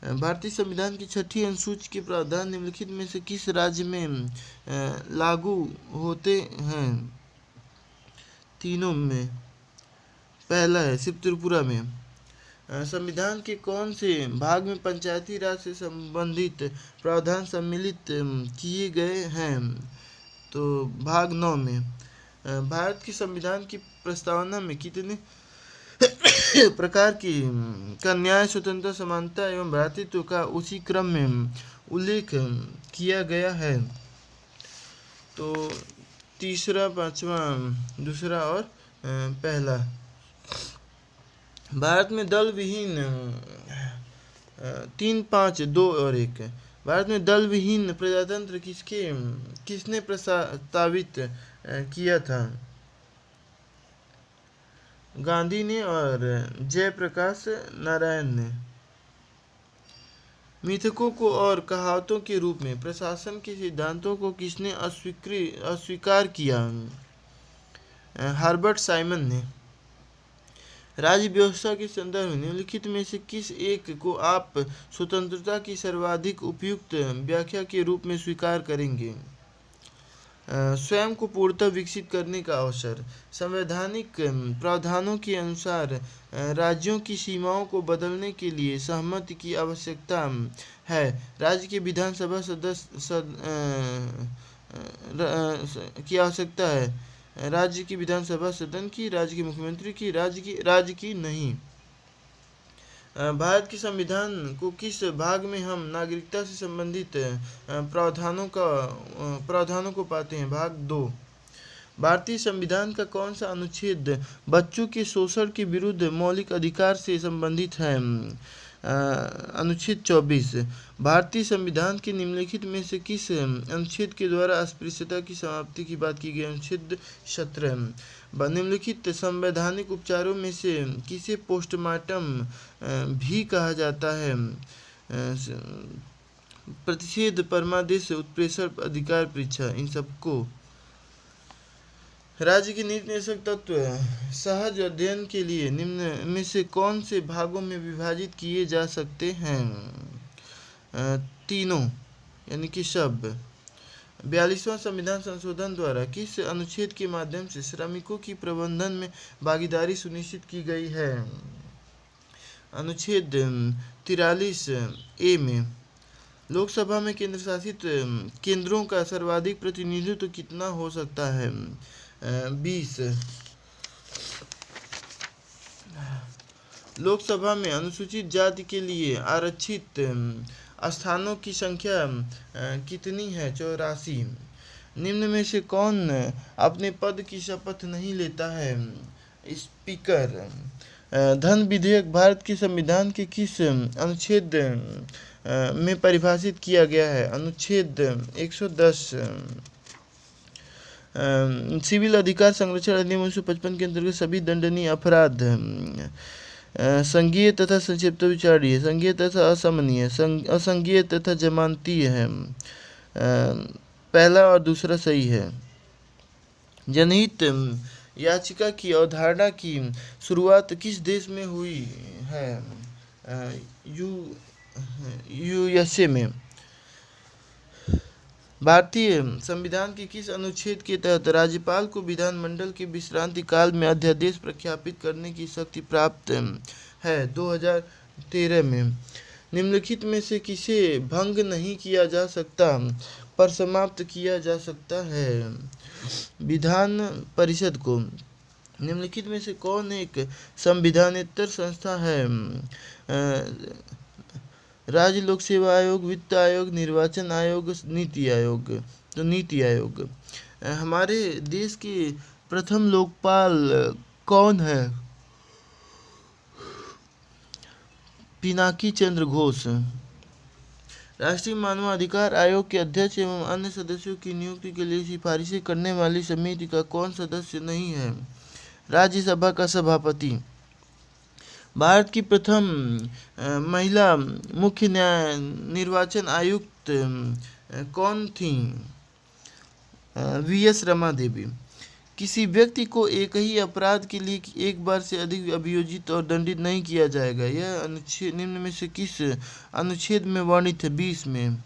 भारतीय संविधान की 6ठी अनुसूची के प्रावधान निम्नलिखित में से किस राज्य में लागू होते हैं? तीनों में। पहला है सिर्फ त्रिपुरा में। संविधान के कौन से भाग में पंचायती राज से संबंधित प्रावधान सम्मिलित किए गए हैं? तो भाग 9 में। भारत के संविधान की प्रस्तावना में कितने प्रकार का न्याय, स्वतंत्रता, समानता एवं भ्रातृत्व का उसी क्रम में उल्लेख किया गया है? तो तीसरा, पांचवा, दूसरा और पहला। भारत में दल विहीन 3, 5, 2 और 1। भारत में दल विहीन प्रजातंत्र किसने प्रस्तावित किया था? गांधी ने और जयप्रकाश नारायण ने। मिथकों को और कहावतों के रूप में प्रशासन के सिद्धांतों को किसने अस्वीकार किया? हर्बर्ट साइमन ने। राज्य व्यवस्था के संदर्भ में निम्नलिखित में से किस एक को आप स्वतंत्रता की सर्वाधिक उपयुक्त व्याख्या के रूप में स्वीकार करेंगे? स्वयं को पूर्णतः विकसित करने का अवसर। संवैधानिक प्रावधानों के अनुसार राज्यों की सीमाओं को बदलने के लिए सहमति की आवश्यकता है। राज्य के विधानसभा सदस्य की आवश्यकता है। राज्य की विधानसभा सदन की, राज्य के मुख्यमंत्री की, राज्य की नहीं। भारत के संविधान को किस भाग में हम नागरिकता से संबंधित प्रावधानों को पाते हैं? भाग 2। भारतीय संविधान का कौन सा अनुच्छेद बच्चों के शोषण के विरुद्ध मौलिक अधिकार से संबंधित है? अनुच्छेद 24। भारतीय संविधान के निम्नलिखित में से किस अनुच्छेद के द्वारा अस्पृश्यता की समाप्ति की बात की गई? अनुच्छेद 17। निम्नलिखित संवैधानिक उपचारों में से किसे पोस्टमार्टम भी कहा जाता है? प्रतिषेध, परमादेश, उत्प्रेषण, अधिकार परीक्षा, इन सबको। राज्य के नीति निर्देशक तत्व सहज अध्ययन के लिए निम्न में से कौन से भागों में विभाजित किए जा सकते हैं? तीनों, यानी कि सब। 42वां संविधान संशोधन द्वारा किस अनुच्छेद के माध्यम से श्रमिकों की प्रबंधन में भागीदारी सुनिश्चित की गई है? अनुच्छेद 43A में। लोकसभा में केंद्र शासित केंद्रों का सर्वाधिक प्रतिनिधित्व कितना हो सकता है? 20। लोकसभा में अनुसूचित जाति के लिए आरक्षित स्थानों की संख्या कितनी है? 84। निम्न में से कौन अपने पद की शपथ नहीं लेता है? स्पीकर। धन विधेयक भारत के संविधान के किस अनुच्छेद में परिभाषित किया गया है? अनुच्छेद 110। सिविल अधिकार संरक्षण अधिनियम 1955 के अंतर्गत सभी दंडनीय अपराध संज्ञेय तथा संक्षिप्त विचारणीय, संज्ञेय तथा असमनीय, असंज्ञेय तथा जमानतीय है। पहला और दूसरा सही है। जनहित याचिका की अवधारणा की शुरुआत किस देश में हुई है? यूएसए में। भारतीय संविधान के किस अनुच्छेद के तहत राज्यपाल को विधानमंडल के विश्रांति काल में अध्यादेश प्रख्यापित करने की शक्ति प्राप्त है? 2013 में। निम्नलिखित में से किसे भंग नहीं किया जा सकता पर समाप्त किया जा सकता है? विधान परिषद को। निम्नलिखित में से कौन एक संविधानेतर संस्था है? राज्य लोक सेवा आयोग, वित्त आयोग, निर्वाचन आयोग, नीति आयोग। तो नीति आयोग। हमारे देश के प्रथम लोकपाल कौन है? पिनाकी चंद्र घोष। राष्ट्रीय मानवाधिकार आयोग के अध्यक्ष एवं अन्य सदस्यों की नियुक्ति के लिए सिफारिशें करने वाली समिति का कौन सदस्य नहीं है? राज्यसभा का सभापति। भारत की प्रथम महिला मुख्य निर्वाचन आयुक्त कौन थी? वीएस रमा देवी। किसी व्यक्ति को एक ही अपराध के लिए एक बार से अधिक अभियोजित और दंडित नहीं किया जाएगा। यह अनुच्छेद निम्न में से किस अनुच्छेद में वर्णित है? 20 में।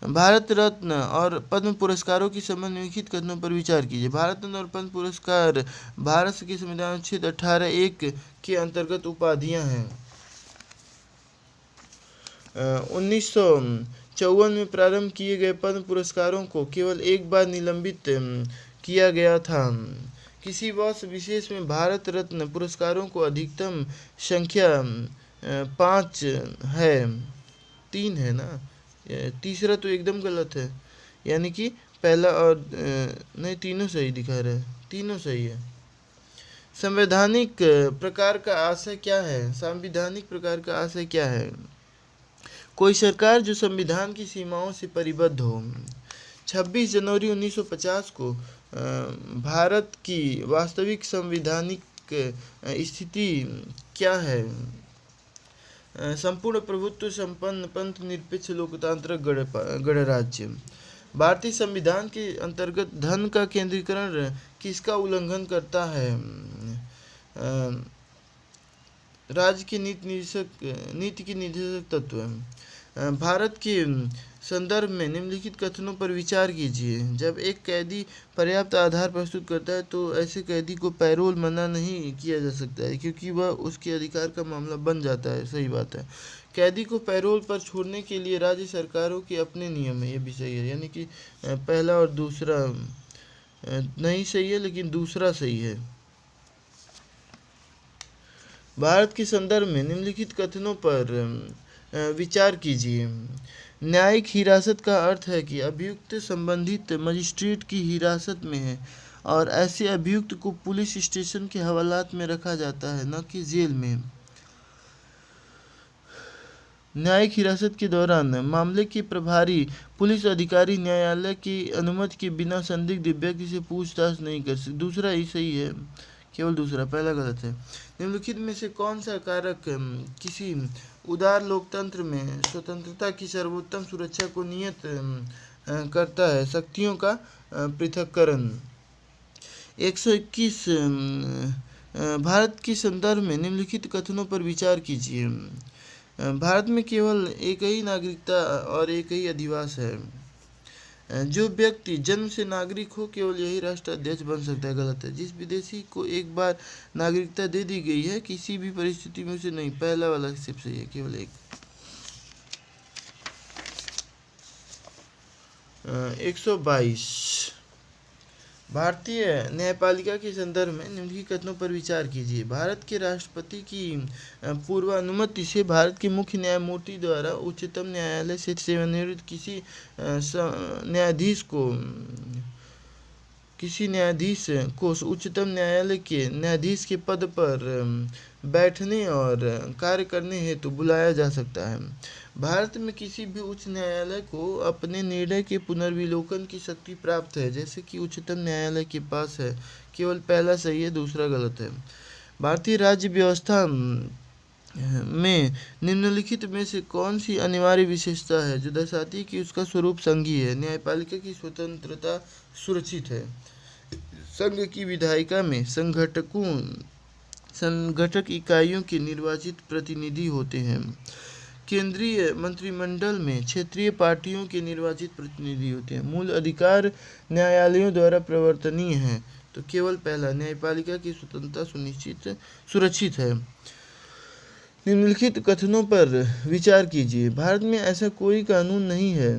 भारत रत्न और पद्म पुरस्कारों की संबंध निम्नलिखित कथनों पर विचार कीजिए। भारत रत्न और पद्म पुरस्कार भारत के संविधान अनुच्छेद 18(1) के अंतर्गत उपाधियां हैं। 1954 में प्रारंभ किए गए पद्म पुरस्कारों को केवल एक बार निलंबित किया गया था। किसी वर्ष विशेष में भारत रत्न पुरस्कारों को अधिकतम संख्या 5 है, 3 है ना? तीसरा तो एकदम गलत है, यानी कि पहला और नहीं, तीनों सही दिखा रहा है, तीनों सही है। संवैधानिक प्रकार का आशय क्या है? संवैधानिक प्रकार का आशय क्या है? कोई सरकार जो संविधान की सीमाओं से परिबद्ध हो। 26 जनवरी 1950 को भारत की वास्तविक संवैधानिक स्थिति क्या है? संपूर्ण प्रभुत्व संपन्न पंथ निरपेक्ष लोकतांत्रिक गणराज्य। भारतीय संविधान के अंतर्गत धन का केंद्रीकरण किसका उल्लंघन करता है? राज्य के नीति के निर्देशक तत्व हैं। भारत के संदर्भ में निम्नलिखित कथनों पर विचार कीजिए। जब एक कैदी पर्याप्त आधार प्रस्तुत करता है तो ऐसे कैदी को पैरोल मना नहीं किया जा सकता है, क्योंकि वह उसके अधिकार का मामला बन जाता है। सही बात है। कैदी को पैरोल पर छोड़ने के लिए राज्य सरकारों के अपने नियम है, ये भी सही है। यानी कि पहला और दूसरा नहीं सही है, लेकिन दूसरा सही है। भारत के संदर्भ में निम्नलिखित कथनों पर विचार कीजिए। न्यायिक हिरासत का अर्थ है कि अभियुक्त संबंधित मजिस्ट्रेट की हिरासत में है और ऐसे अभियुक्त को पुलिस स्टेशन के हवालात में रखा जाता है, न कि जेल में। न्यायिक हिरासत के दौरान मामले के प्रभारी पुलिस अधिकारी न्यायालय की अनुमति के बिना संदिग्ध व्यक्ति से पूछताछ नहीं कर सकते। दूसरा ही सही है, केवल दूसरा, पहला गलत है। निम्नलिखित में से कौन सा कारक किसी उदार लोकतंत्र में स्वतंत्रता की सर्वोत्तम सुरक्षा को नियत करता है? शक्तियों का पृथक्करण। 121 भारत के संदर्भ में निम्नलिखित कथनों पर विचार कीजिए। भारत में केवल एक ही नागरिकता और एक ही अधिवास है। जो व्यक्ति जन्म से नागरिक हो केवल यही राष्ट्राध्यक्ष बन सकता है। गलत है। जिस विदेशी को एक बार नागरिकता दे दी गई है किसी भी परिस्थिति में उसे नहीं। पहला वाला सिर्फ सही है, केवल एक। 122 भारतीय न्यायपालिका के संदर्भ में निम्नलिखित कथनों पर विचार कीजिए। भारत के राष्ट्रपति की पूर्वानुमति से भारत के मुख्य न्यायमूर्ति द्वारा उच्चतम न्यायालय से सेवानिवृत्त किसी न्यायाधीश को उच्चतम न्यायालय के न्यायाधीश के पद पर बैठने और कार्य करने हेतु बुलाया जा सकता है। भारत में किसी भी उच्च न्यायालय को अपने निर्णय के पुनर्विलोकन की शक्ति प्राप्त है, जैसे कि उच्चतम न्यायालय के पास है। केवल पहला सही है, दूसरा गलत है। भारतीय राज्य व्यवस्था में निम्नलिखित में से कौन सी अनिवार्य विशेषता है जो दर्शाती है कि उसका स्वरूप संघीय है? न्यायपालिका की स्वतंत्रता सुरक्षित है। संघ की विधायिका में संगठक इकाइयों के निर्वाचित प्रतिनिधि होते हैं। केंद्रीय मंत्रिमंडल में क्षेत्रीय पार्टियों के निर्वाचित प्रतिनिधि होते हैं। मूल अधिकार न्यायालयों द्वारा प्रवर्तनीय हैं। तो केवल पहला, न्यायपालिका की स्वतंत्रता सुरक्षित है। निम्नलिखित कथनों पर विचार कीजिए। भारत में ऐसा कोई कानून नहीं है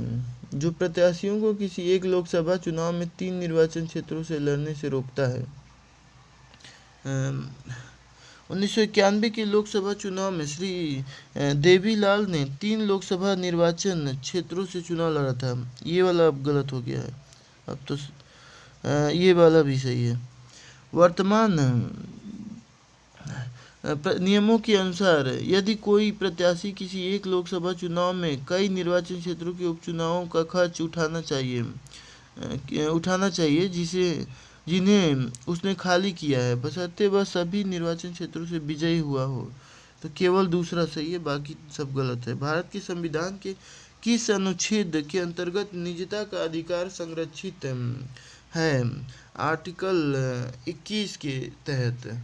जो प्रत्याशियों को किसी एक लोकसभा चुनाव में 3 निर्वाचन क्षेत्रों से लड़ने से रोकता है। 1991 के लोकसभा चुनाव में श्री देवीलाल ने 3 लोकसभा निर्वाचन क्षेत्रों से चुनाव लड़ा था। ये वाला अब गलत हो गया है, अब तो ये वाला भी सही है। वर्तमान नियमों के अनुसार यदि कोई प्रत्याशी किसी एक लोकसभा चुनाव में कई निर्वाचन क्षेत्रों के उपचुनावों का खर्च उठाना चाहिए जिन्हें उसने खाली किया है, बशर्ते वह सभी निर्वाचन क्षेत्रों से विजयी हुआ हो, तो केवल दूसरा सही है, बाकी सब गलत है। भारत के संविधान के किस अनुच्छेद के अंतर्गत निजता का अधिकार संरक्षित है? आर्टिकल 21 के तहत।